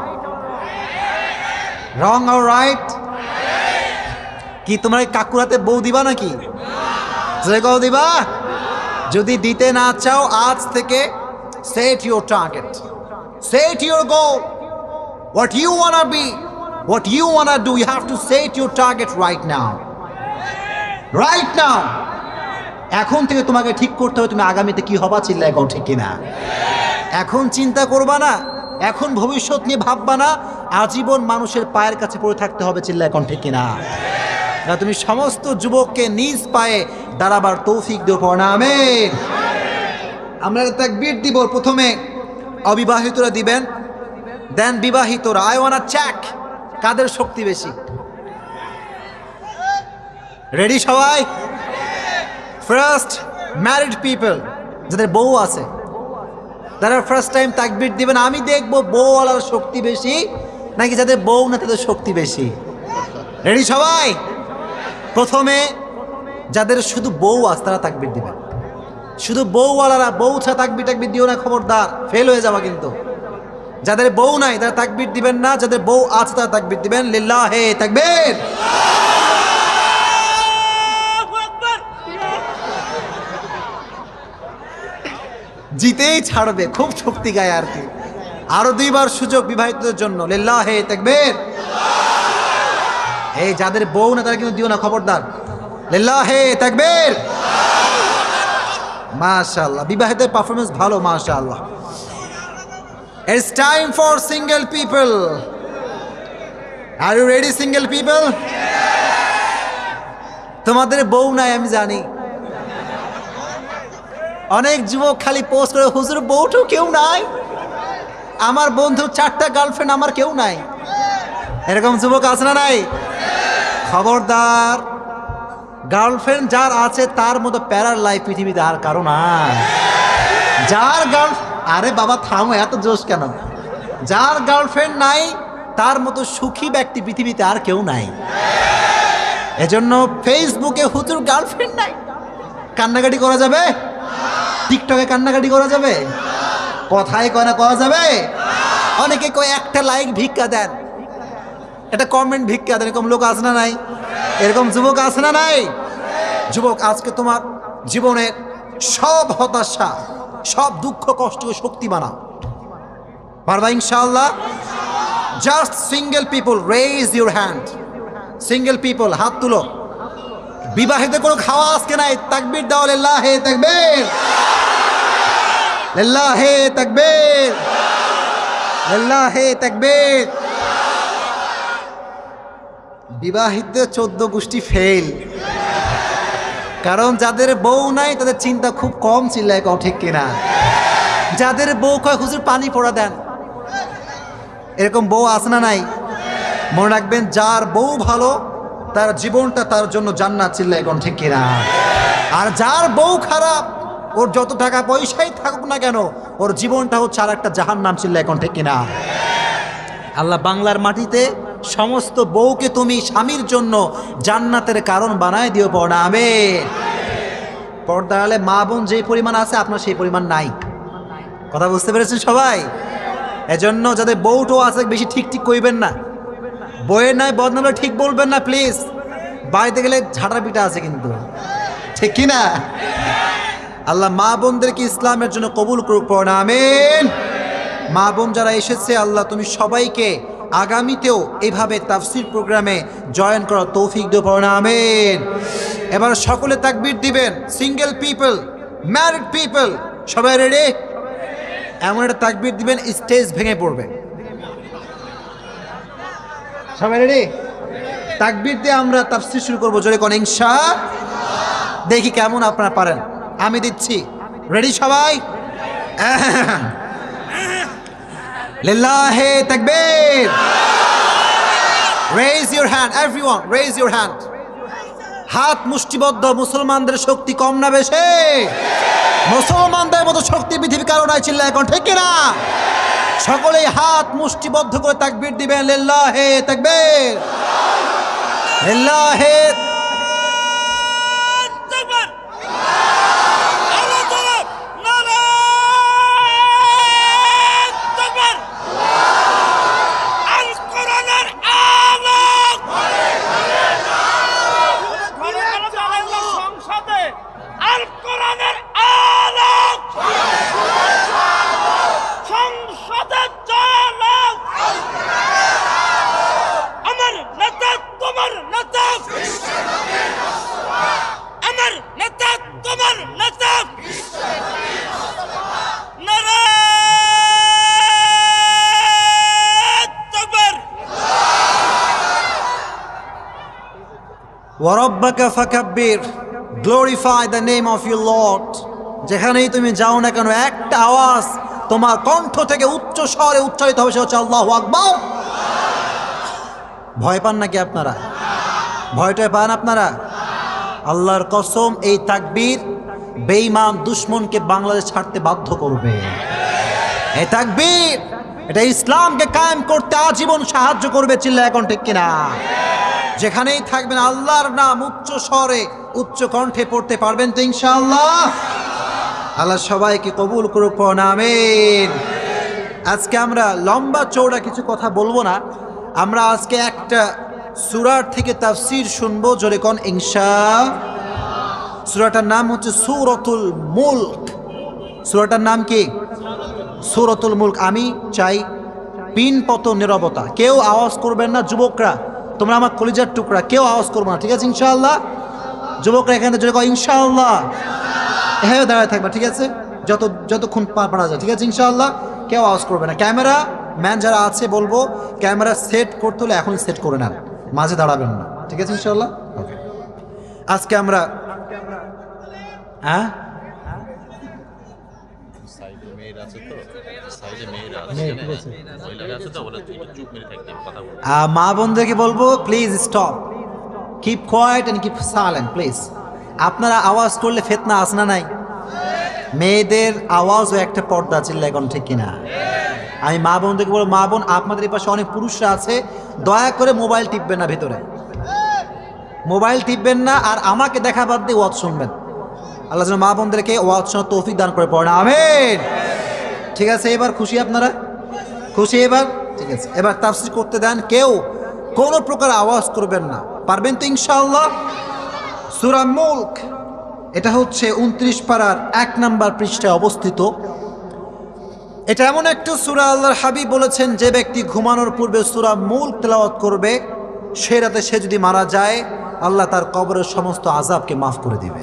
Wrong or right? কি তোমার কাকুরাতে বউ দিবা নাকি? কও দিবা? যদি দিতে না চাও আজ থেকে set your target, set your goal, what you wanna be, what you wanna do. You have to set your target right now. এখন থেকে তোমাকে ঠিক করতে হবে তুমি আগামীতে কি হবা। চিল্লায় কও ঠিক কিনা? এখন চিন্তা করবা না, এখন ভবিষ্যৎ নিয়ে ভাববা না, আজীবন মানুষের পায়ের কাছে পড়ে থাকতে হবে। চিল্লায় কও ঠিক কিনা? তুমি সমস্ত যুবককে নিজ পায়ে দাঁড়াবার তৌফিক দিও, পড়ো আমিন। আমরা তাকবীর দিব, প্রথমে অবিবাহিতরা দিবেন, দেন বিবাহিতরা। আই ওয়ান্ট চেক কাদের শক্তি বেশি। রেডি সবাই? ফার্স্ট ম্যারিড পিপল, যাদের বউ আছে তারা ফার্স্ট টাইম তাকবীর দিবেন। আমি দেখবো বউওয়ালার শক্তি বেশি নাকি যাদের বউ না তাদের শক্তি বেশি। রেডি সবাই? প্রথমে যাদের শুধু বউ আছে তারা তাকবীর দিবেন। শুধু বউওয়ালারা বউ ছাড়া তাকবীর দিও না, খবরদার, ফেল হয়ে যাওয়া কিন্তু। যাদের বউ নাই তারা তাকবীর দিবেন না, যাদের বউ আছে তারা তাকবীর দিবেন। লিল্লাহে তাকবীর। জিতেই ছাড়বে, খুব শক্তি গায় আর কি। আরো দুইবার সুযোগ বিবাহিতদের জন্য, লিল্লাহে তাকবীর। এই যাদের বউ না তারা কিন্তু দিও না, খবরদার, লিল্লাহে তাকবীর। মাশাআল্লাহ, বিবাহিতের পারফরমেন্স ভালো, মাশাআল্লাহ। It's time for single people. Are you ready, single people? তোমাদের বউ নাই আমি জানি। অনেক যুবক খালি পোস্ট করে, হুজুর বউটাও কেউ নাই, আমার বন্ধু 4টা গার্লফ্রেন্ড, আমার কেউ নাই। এরকম যুবক আছে না নাই? খবরদার, গার্লফ্রেন্ড যার আছে তার মতো প্যারার লাইফ পৃথিবীতে আর কারো নাই। যার আরে বাবা থামো, এত জোশ কেন? যার গার্লফ্রেন্ড নাই তার মতো সুখী ব্যক্তি পৃথিবীতে আর কেউ নাই। এজন্য ফেসবুকে হুজুর গার্লফ্রেন্ড নাই কান্নাকাটি করা যাবে? টিকটকে কান্নাকাটি করা যাবে? কথায় কয় না করা যাবে? অনেকে কয় একটা লাইক ভিক্ষা দেন, একটা কমেন্ট ভিক্ষা দেন। এরকম লোক আছে না নাই? এরকম যুবক আছে না নাই? যুবক, আজকে তোমার জীবনের সব হতাশা, সব দুঃখ কষ্টকে শক্তি বানাও, পারবা ইনশাআল্লাহ। Just single people raise your hand. Single people হাত তুলো। বিবাহিত কোনো খাওয়া আজকে নাই, তাকবীর দাও, লিল্লাহে তাকবীর, লিল্লাহে তাকবীর, লিল্লাহে তাকবীর। বিবাহিত 14 গোষ্ঠী ফেল, কারণ যাদের বউ নাই তাদের চিন্তা খুব কম। চিল্লায় কও ঠিক কিনা? যাদের বউ কয় হুজুর পানি পড়া দেন, এরকম বউ আছে না নাই? মনে রাখবেন, যার বউ ভালো তার জীবনটা তার জন্য জান্নাত। চিল্লায় কও ঠিক কিনা? আর যার বউ খারাপ, ওর যত টাকা পয়সাই থাকুক না কেন, ওর জীবনটা হচ্ছে আর একটা জাহান্নাম। চিল্লায় কও ঠিক কিনা? আল্লাহ বাংলার মাটিতে সমস্ত বউকে তুমি স্বামীর জন্য জান্নাতের কারণ বানায় দিও, পড়া আমিন। পর্দা আড়ালে মা বোন যে পরিমাণ আছে আপনার সেই পরিমাণ নাই। কথা বুঝতে পেরেছেন সবাই? এজন্য যাদের বউটো আছে বেশি ঠিক ঠিক কইবেন না, বইয়ের নাই বদনামে ঠিক বলবেন না প্লিজ। বাড়িতে গেলে ঝাঁটা পিটা আছে কিন্তু, ঠিক কি না? আল্লাহ মা বোনদেরকে ইসলামের জন্য কবুল করুক, পড়না আমিন। মা বোন যারা এসেছে আল্লাহ তুমি সবাইকে আগামীতেও এইভাবে তাফসির প্রোগ্রামে জয়েন করার তৌফিক দিও, পড়না আমিন। এবার সকলে তাকবীর দিবেন, সিঙ্গেল পিপল, ম্যারিড পিপল, সবাই রেডি? এমন একটা তাকবীর দিবেন স্টেজ ভেঙে পড়বে। সবাই রেডি? তাকবীর দিয়ে আমরা তাফসীর শুরু করবো, জোরে কোন ইনশাআল্লাহ। দেখি কেমন আপনারা পারেন, আমি দিচ্ছি। রেডি সবাই? লিল্লাহি তাকবীর। Raise your hand everyone, raise your hand. হাত মুষ্টিবদ্ধ। মুসলমানদের শক্তি কম না বেশি? মুসলমানদের মতো শক্তি পৃথিবী কারো নাই, চিল্লায় এখন ঠিক কিনা? সকলেই হাত মুষ্টিবদ্ধ করে তাকবীর দিবেন, লিল্লাহি তাকবীর, লিল্লাহি তাকবীর। আল্লাহু তাআলা নারায়ে তাকবীর। আল কোরআনের আলোক সংসদে, আল কোরআনের আলোক সংসদে চালাও। আমার নেতা তোমার নেতা, আমার নেতা তোমার নেতা। নারায়ে তাকবীর। ওয়া রাব্বাকা ফাকাব্বির, glorify the name of your lord. যেখানেই তুমি যাও না কেন একটা আওয়াজ তোমার কণ্ঠ থেকে উচ্চ স্বরে উচ্চারিত হবে, সে হচ্ছে আল্লাহু আকবার। ভয় পান নাকি আপনারা? ভয়টায় পান আপনারা? আল্লাহর কসম এই তাকবীর বেঈমান দুশমনকে বাংলাদেশ ছাড়তে বাধ্য করবে। এই তাকবীর এটা ইসলামকে কায়েম করতে আজীবন সাহায্য করবে, চিল্লায় এখন ঠিক কিনা? যেখানেই থাকবেন আল্লাহর নাম উচ্চ স্বরে উচ্চ কণ্ঠে পড়তে পারবেন তো ইনশাআল্লাহ? আল্লাহ সবাইকে কবুল করুক, পড়না আমিন। আজকে আমরা লম্বা চৌড়া কিছু কথা বলবো না, আমরা আজকে একটা সূরার থেকে তাফসীর শুনবো, জোরে কোন ইনশাআল্লাহ। সূরাটার নাম হচ্ছে সূরাতুল মুলক। সূরাটার নাম কি? সূরাতুল মুলক। আমি চাই পিনপত নীরবতা, কেউ আওয়াজ করবেন না। যুবকরা তোমরা আমার কলিজার টুকরা, কেউ আওয়াজ করবে না, ঠিক আছে ইনশাআল্লাহ? যুবকরা এখানে জোরে কোন ইনশাআল্লাহ। হ্যাঁ দাঁড়ায় থাকবা, ঠিক আছে? যতক্ষণ পারা যায়, ঠিক আছে ইনশাআল্লাহ? কেউ আওয়াজ করবে না। ক্যামেরা ম্যান যারা আছে বলবো ক্যামেরা সেট করতে হলে এখন সেট করে নেন, মাঝে দাঁড়াবেন না, ঠিক আছে ইনশাআল্লাহ? ওকে। আজকে আমরা মা বোনদেরকে বলবো please stop, keep quiet and keep silent please. আপনারা আওয়াজ করলে ফিতনা আসনা নাই? মেয়েদের আওয়াজও একটা পর্দা, চিল্লায় এখন ঠিক কিনা? আমি মা বোনদেরকে বলবো, মা বোন আপনাদের এই পাশে অনেক পুরুষরা আছে, দয়া করে মোবাইল টিপবেন না, ভেতরে মোবাইল টিপবেন না, আর আমাকে দেখা বাদ দিয়ে ওয়াজ শুনবেন। আল্লাহ যেন মা বোনদেরকে ওয়াজ শোনার তৌফিক দান করে, পড়না আমিন। ঠিক আছে, এবার খুশি আপনারা? খুশি এবার? ঠিক আছে, এবার তাফসীর করতে দেন, কেউ কোনো প্রকার আওয়াজ করবেন না, পারবেন তো ইনশাআল্লাহ? সূরা মুলক, এটা হচ্ছে 29 পারার 1 নম্বর পৃষ্ঠায় অবস্থিত। এটা এমন একটা সূরা, আল্লাহর হাবিব বলেছেন যে ব্যক্তি ঘুমানোর পূর্বে সূরা মুলক তেলাওয়াত করবে, সে রাতে সে যদি মারা যায় আল্লাহ তার কবরের সমস্ত আযাবকে মাফ করে দিবে।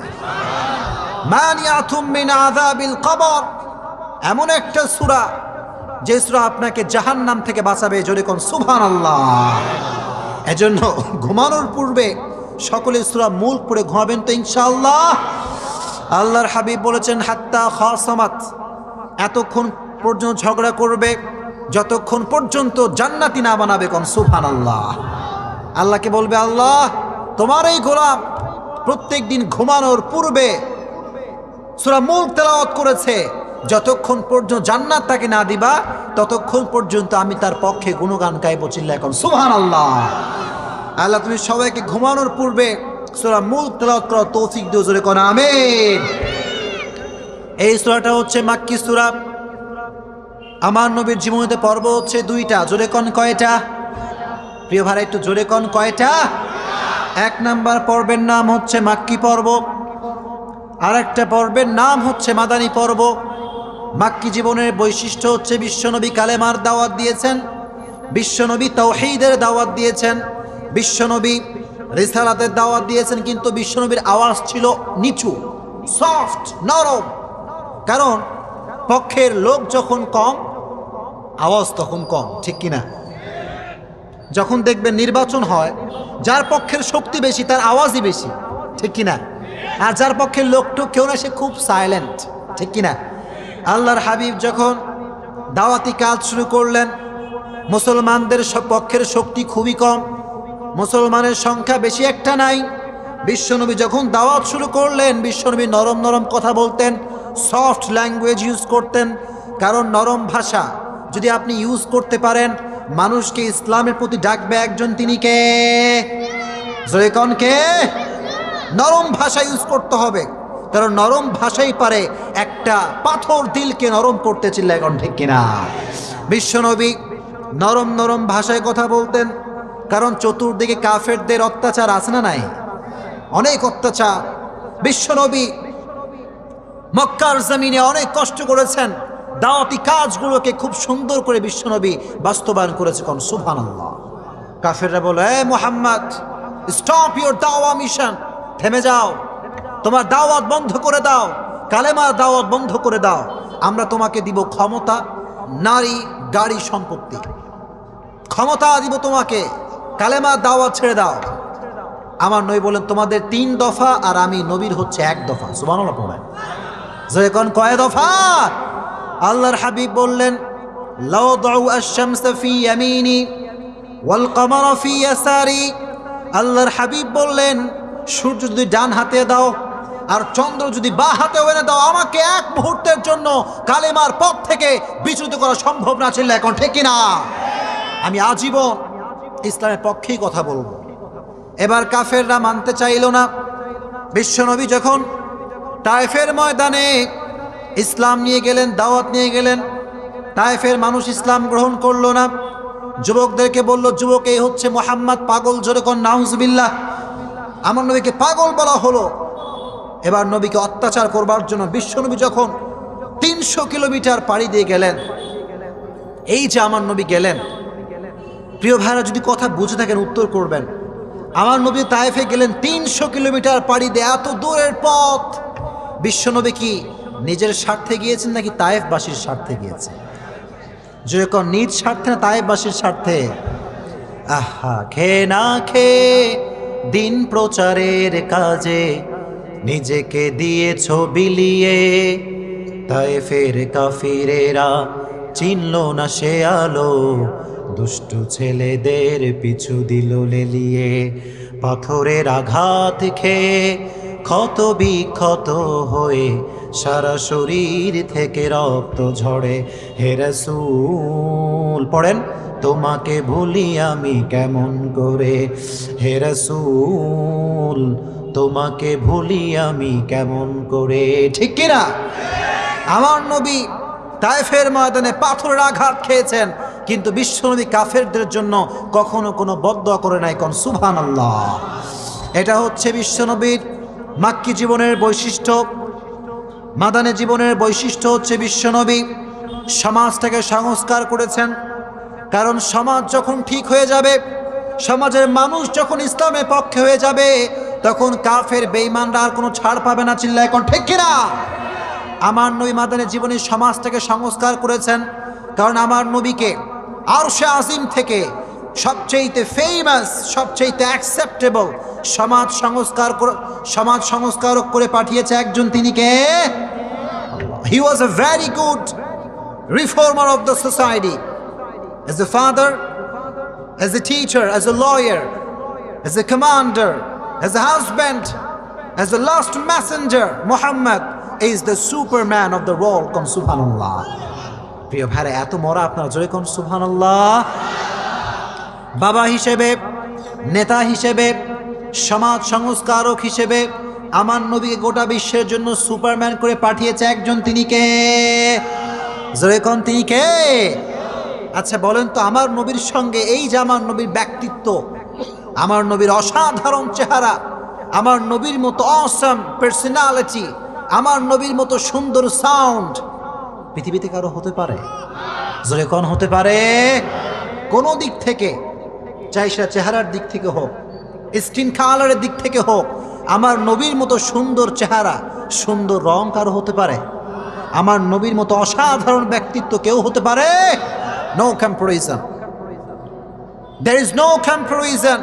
মানিয়াতুম মিন আযাবিল কবর, এমন একটা সূরা যে সূরা আপনাকে জাহান্নাম থেকে বাঁচাবে, জোরে কোন সুবহানাল্লাহ। এজন্য ঘুমানোর পূর্বে সকলে সূরা মুলক পড়ে ঘুমাবেন তো ইনশাআল্লাহ? আল্লাহর হাবিব বলেছেন হাত্তা খাসামাত, এতক্ষণ পর্যন্ত ঝগড়া করবে যতক্ষণ পর্যন্ত জান্নাতি না বানাবে, কোন সুবহানাল্লাহ। আল্লাহকে বলবে, আল্লাহ তোমার এই গোলাম প্রত্যেক দিন ঘুমানোর পূর্বে সূরা মুলক তেলাওয়াত করেছে, যতক্ষণ পর্যন্ত জান্নাত তাকে না দিবা ততক্ষণ পর্যন্ত আমি তার পক্ষে গুণগান গাইব, চিল্লায় এখন সুবহানাল্লাহ। আল্লাহ তুমি সবাইকে ঘুমানোর পূর্বে সূরা মুলক তেলাওয়াত করার তৌফিক দিও, জোরে কোন আমিন। এই সূরাটা হচ্ছে মাক্কি সূরা। আমার নবীর জীবনীতে পর্ব হচ্ছে দুইটা, জোরে কোন কয়টা? প্রিয় ভাই একটু জোরে কোন কয়টা? এক নাম্বার পর্বের নাম হচ্ছে মাক্কি পর্ব, আর একটা পর্বের নাম হচ্ছে মাদানী পর্ব। মাক্কি জীবনের বৈশিষ্ট্য হচ্ছে বিশ্বনবী কালেমার দাওয়াত দিয়েছেন, বিশ্বনবী তাওহীদের দাওয়াত দিয়েছেন, বিশ্বনবী রিসালাতের দাওয়াত দিয়েছেন, কিন্তু বিশ্বনবীর আওয়াজ ছিল নিচু, সফট, নরম। কারণ পক্ষের লোক যখন কম, আওয়াজ তখন কম, ঠিক কিনা? যখন দেখবেন নির্বাচন হয়, যার পক্ষের শক্তি বেশি তার আওয়াজই বেশি, ঠিক কিনা? আর যার পক্ষের লোকটু কেউ না, সে খুব সাইলেন্ট, ঠিক কিনা? আল্লাহর হাবিব যখন দাওয়াতি কাজ শুরু করলেন, মুসলমানদের পক্ষের শক্তি খুবই কম, মুসলমানের সংখ্যা বেশি একটা নাই। বিশ্বনবী যখন দাওয়াত শুরু করলেন, বিশ্বনবী নরম নরম কথা বলতেন, সফট ল্যাঙ্গুয়েজ ইউজ করতেন। কারণ নরম ভাষা যদি আপনি ইউজ করতে পারেন, মানুষকে ইসলামের প্রতি ডাকবে একজন, তিনি কে? জোরে কোন কে? নরম ভাষা ইউজ করতে হবে, কারণ নরম ভাষাই পারে একটা পাথর দিলকে নরম করতে, চিল্লায় কোন ঠিক কিনা? বিশ্বনবী নরম নরম ভাষায় কথা বলতেন, কারণ চতুর্দিকে কাফেরদের অত্যাচার আছে না নাই? অনেক অত্যাচার। বিশ্বনবী মক্কার জমিনে অনেক কষ্ট করেছেন, দাওয়াতি কাজগুলোকে খুব সুন্দর করে বিশ্বনবী বাস্তবায়ন করেছে, কোন সুবহানাল্লাহ। কাফেররা বলে, এ মুহাম্মদ, স্টপ ইওর দাওয়া মিশন, থেমে যাও, তোমার দাওয়াত বন্ধ করে দাও, কালেমার দাওয়াত বন্ধ করে দাও, আমরা তোমাকে দিব ক্ষমতা, নারী, গাড়ি, সম্পত্তি, ক্ষমতা দিব তোমাকে, কালেমার দাওয়াত ছেড়ে দাও। আমার নবী বলেন, তোমাদের 3 দফা আর আমি নবীর হচ্ছে 1 দফা। সুবহানাল্লাহ পড়েন। যখন কয় দফা? আল্লাহর হাবিব বললেন, লাউ দাউ আশ-শামসা ফি ইয়ামিনি ওয়াল কমারা ফি ইয়াসারি। আল্লাহর হাবিব বললেন, সূর্য যদি ডান হাতে দাও আর চন্দ্র যদি বাঁ হাতে এনে দাও, আমাকে এক মুহূর্তের জন্য কালেমার পথ থেকে বিচ্যুত করা সম্ভব না। ছিল এখন ঠিক কিনা? আমি আজীবন ইসলামের পক্ষেই কথা বলবো। এবার কাফেররা মানতে চাইল না। বিশ্বনবী যখন তায়েফের ময়দানে ইসলাম নিয়ে গেলেন, দাওয়াত নিয়ে গেলেন, তায়েফের মানুষ ইসলাম গ্রহণ করলো না। যুবকদেরকে বলল, যুবক এই হচ্ছে মুহাম্মদ, পাগল, জোরে কোন নাউজুবিল্লাহ। আমার নবীকে পাগল বলা হলো। এবার নবীকে অত্যাচার করবার জন্য বিশ্বনবী যখন 300 কিলোমিটার পাড়ি দিয়ে গেলেন, এই যে আমার নবী গেলেন, প্রিয় ভাইরা যদি কথা বুঝে থাকেন উত্তর করবেন। আমার নবী তায়েফে গেলেন 300 কিলোমিটার পাড়ি দিয়ে, এত দূরের পথ। বিশ্বনবী কি নিজের স্বার্থে গিয়েছেন নাকি তায়েফবাসীর স্বার্থে গিয়েছে? যেরকম নিজ স্বার্থে না তায়েফবাসীর স্বার্থে? আহা, খেয়ে না খেয়ে দিন প্রচারের কাজে নিজেকে দিয়েছ বিলিয়ে, তায়েফের কাফিরেরা চিনল না সে আলো, দুষ্টু ছেলেদের পিছু দিল লেলিয়ে। পাথরের আঘাত খেয়ে ক্ষত বিক্ষত হয়ে সারা শরীর থেকে রক্ত ঝরে। হে রাসূল, পড়েন, তোমাকে ভুলি আমি কেমন করে। হে রাসূল, তোমাকে ভুলি আমি কেমন করে, ঠিক কিনা? আমার নবী তায়েফের ময়দানে পাথরের আঘাত খেয়েছেন, কিন্তু বিশ্বনবী কাফেরদের জন্য কখনো কোনো বদদোয়া করে নাই, কোন সুবহানাল্লাহ। এটা হচ্ছে বিশ্বনবীর মাক্কি জীবনের বৈশিষ্ট্য। মাদানী জীবনের বৈশিষ্ট্য হচ্ছে বিশ্বনবী সমাজটাকে সংস্কার করেছেন। কারণ সমাজ যখন ঠিক হয়ে যাবে, সমাজের মানুষ যখন ইসলামের পক্ষে হয়ে যাবে, তখন কাফের বেঈমানরা আর কোনো ছাড় পাবে না। চিল্লায় এখন ঠিক কিনা? আমার নবী মাদানী জীবনের সমাজটাকে সংস্কার করেছেন, কারণ আমার নবীকে আরশে আজিম থেকে সবচেয়ে ফেমাস, সবচেয়ে অ্যাকসেপ্টেবল সমাজ সংস্কারক করে পাঠিয়েছে একজন, তিনি কে? He was a very good reformer of the society. As a father, as a teacher, as a lawyer, as a commander, as a husband, as the last messenger, Muhammad is the superman of the world. Come subhanallah. প্রিয় ভাইরা, এত মরা আপনারা জোরে কোন সুবহানাল্লাহ। বাবা হিসেবে, নেতা হিসেবে, সমাজ সংস্কারক হিসেবে আমার নবীকে গোটা বিশ্বের জন্য সুপারম্যান করে পাঠিয়েছে একজন, তিনি কে? জোরে কোন তিনি কে? আচ্ছা বলেন তো, আমার নবীর সঙ্গে এই যে আমার নবীর ব্যক্তিত্ব, আমার নবীর অসাধারণ চেহারা, আমার নবীর মতো অসাম পার্সোনালিটি, আমার নবীর মতো সুন্দর সাউন্ড পৃথিবীতে কারো হতে পারে? জোরে কোন হতে পারে? কোনো দিক থেকে, চাই সেটা চেহারার দিক থেকে হোক, স্কিন কালারের দিক থেকে হোক, আমার নবীর মতো সুন্দর চেহারা, সুন্দর রং কারো হতে পারে? আমার নবীর মতো অসাধারণ ব্যক্তিত্ব কেউ হতে পারে? No comparison. There is no comparison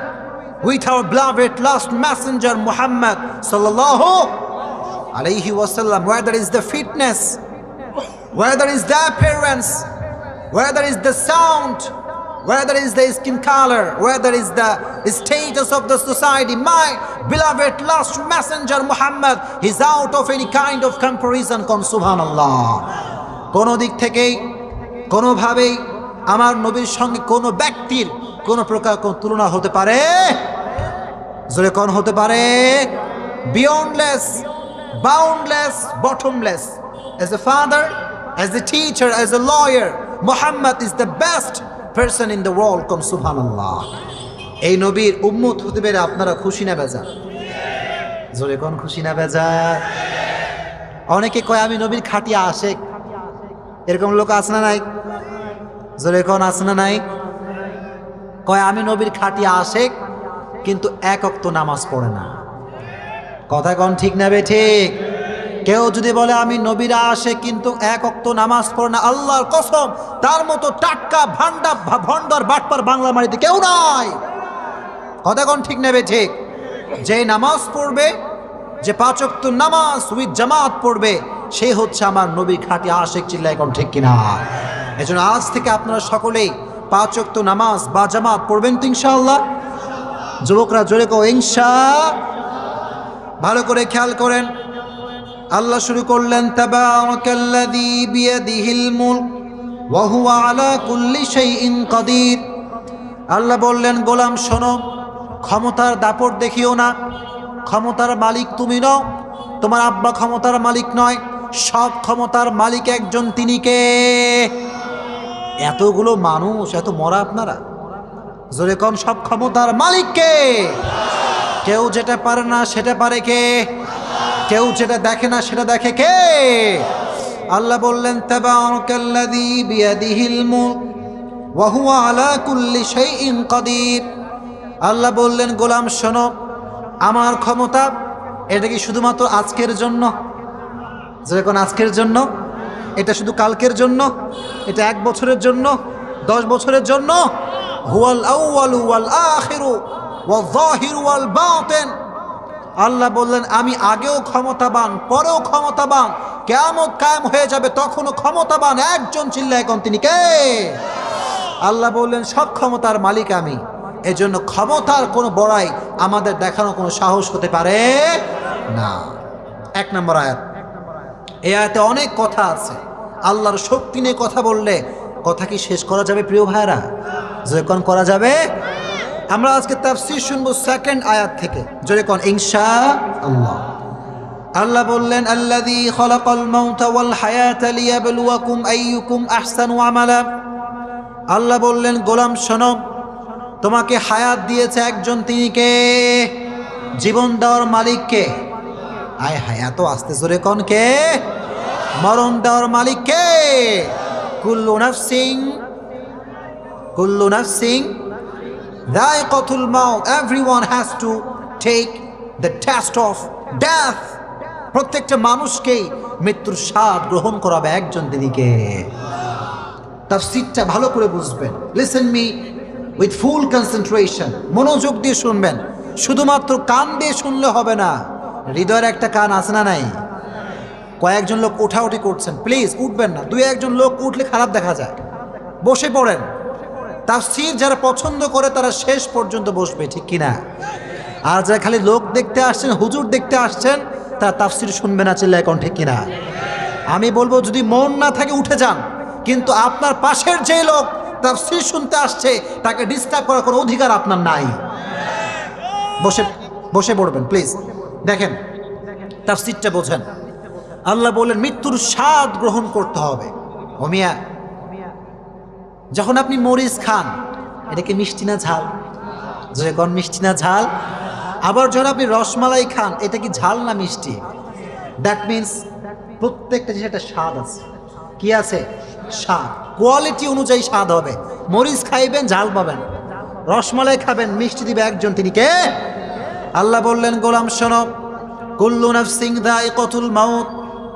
with our beloved last messenger Muhammad sallallahu alayhi wasallam. Whether is the fitness, whether is the appearance, whether is the sound, whether is the skin color, whether is the status of the society, my beloved last messenger Muhammad is out of any kind of comparison. Kon subhanallah. কোনো দিক থেকেই কোনোভাবেই আমার নবীর সঙ্গে কোনো ব্যক্তির কোনো প্রকার কোনো তুলনা হতে পারে? জোরে কোন হতে পারে? Beyondless, boundless, bottomless. As a father, as a teacher, as a lawyer, Muhammad is the best person in the world. Come subhanallah. এই নবীর উম্মত হতে পেরে আপনারা খুশি না বেজার? জোরে কোন খুশি না বেজার? অনেকে কয় আমি নবীর খাঁটি আশেক, এরকম লোক আছে না নাই? জোরে কোন আছে না নাই? কয় আমি নবীর খাঁটি আশেক কিন্তু এক ওয়াক্ত নামাজ পড়ে না। কথা কোন ঠিক না বে ঠিক? কেউ যদি বলে আমি নবীর আশেক কিন্তু এক ওয়াক্ত নামাজ পড়ে না, আল্লাহর কসম তার মতো টাটকা ভণ্ডর বাটপার বাংলা মাটিতে কেউ নাই। কথা কোন ঠিক না বে ঠিক? যে নামাজ পড়বে, যে পাঁচ ওয়াক্ত নামাজ উইথ জামাত পড়বে, সে হচ্ছে আমার নবীর খাঁটি আশেক। চিল্লায় কোন ঠিক কিনা? এজন্য আজ থেকে আপনারা সকলেই পাঁচ ওয়াক্ত নামাজ বা জামাত পড়বেন তো ইনশাআল্লাহ? যুবকরা জোরে কও ইনশাআল্লাহ। ভালো করে খেয়াল করেন, আল্লাহ শুরু করলেন তাবারাকাল্লাযী বিয়াদিহিল মুলক ওয়া হুয়া আলা কুল্লি শাইইন কাদির। আল্লাহ বললেন গোলাম শোনো, ক্ষমতার দাপট দেখিও না, ক্ষমতার মালিক তুমি নও, তোমার আব্বা ক্ষমতার মালিক নয়, সব ক্ষমতার মালিক একজন, তিনি কে? এতগুলো মানুষ, এত মরা আপনারা, জোরে কোন সব ক্ষমতার মালিক কে? কেউ যেটা পারে না সেটা পারে কে? কেউ যেটা দেখে না সেটা দেখে কে? আল্লাহ বললেন তাবারাকাল্লাযী বিয়াদিহিল মুলক ওয়া হুয়া আলা কুল্লি শাইইন কাদির। আল্লাহ বললেন গোলাম শোনো, আমার ক্ষমতা এটা কি শুধুমাত্র আজকের জন্য? যেরকম আজকের জন্য? এটা শুধু কালকের জন্য? এটা 1 বছরের জন্য? 10 বছরের জন্য? হুয়াল আউয়ালু ওয়াল আখিরু ওয়াল যাহিরু ওয়াল বাতিন। আল্লাহ বললেন আমি আগেও ক্ষমতাবান, পরেও ক্ষমতাবান, কিয়ামত কায়েম হয়ে যাবে তখনও ক্ষমতাবান একজন। চিল্লায় কোন তিনি কে? আল্লাহ বললেন সব ক্ষমতার মালিক আমি, এজন্য ক্ষমতার কোনো বড়াই আমাদের দেখানো কোনো সাহস হতে পারে না। 1 নম্বর আয়াত। এই আয়াতে অনেক কথা আছে। আল্লাহর শক্তি নিয়ে কথা বললে কথা কি শেষ করা যাবে প্রিয় ভাইরা? জোরে কোন করা যাবে? আমরা আজকে তাফসীর শুনবো 2nd আয়াত থেকে। জোরে কোন ইনশাআল্লাহ। আল্লাহ বললেন আল্লাযী খালাকাল মাউতা ওয়াল হায়াতা লিয়াবলুয়াকুম আইয়ুকুম আহসানু আমালা। আল্লাহ বললেন গোলাম শোনো, তোমাকে হায়াত দিয়েছে একজন, তিনি কে? জীবন দেওয়ার মালিক কে? আয় হায় এত আস্তে জোরে কোন কে? মরণ দেওয়ার মালিক কে? কুল্লু নাফসিং যায়কাতুল মাউত। Everyone has to take the test of death. প্রত্যেকটা মানুষকেই মৃত্যুর স্বাদ গ্রহণ করাবে একজন, তিনি কে? তাফসীরটা ভালো করে বুঝবেন। Listen me with full concentration. মনোযোগ দিয়ে শুনবেন। শুধুমাত্র কান দিয়ে শুনলে হবে না, হৃদয়ের একটা কান আছে না নাই? কয়েকজন লোক উঠাউঠি করছেন, প্লিজ উঠবেন না। 2-1জন লোক উঠলে খারাপ দেখা যায়, বসে পড়েন। তাফসীর যারা পছন্দ করে তারা শেষ পর্যন্ত বসবে, ঠিক কিনা? আর যারা খালি লোক দেখতে আসছেন, হুজুর দেখতে আসছেন, তারা তাফসীর শুনবে না। চিল্লায় কোন ঠিক কিনা? আমি বলবো যদি মন না থাকে উঠে যান, কিন্তু আপনার পাশের যে লোক তাফসীর শুনতে আসছে তাকে ডিস্টার্ব করার কোনো অধিকার আপনার নাই। বসে পড়বেন প্লিজ। দেখেন তাফসীরটা বোঝেন। আল্লাহ বললেন মৃত্যুর স্বাদ গ্রহণ করতে হবে। ও মিয়া, যখন আপনি মরিচ খান এটা কি মিষ্টি না ঝাল? যখন মিষ্টি না ঝাল? আবার যখন আপনি রসমালাই খান এটা কি ঝাল না মিষ্টি? দ্যাট মিনস প্রত্যেকটা জিনিস একটা স্বাদ আছে। কি আছে? স্বাদ। কোয়ালিটি অনুযায়ী স্বাদ হবে। মরিচ খাইবেন ঝাল পাবেন, রসমালাই খাবেন মিষ্টি দিবে একজন, তিনি কে? আল্লাহ বললেন, গোলাম শোনো, কুল্লু নাফসিন যায়িকাতুল মাউত,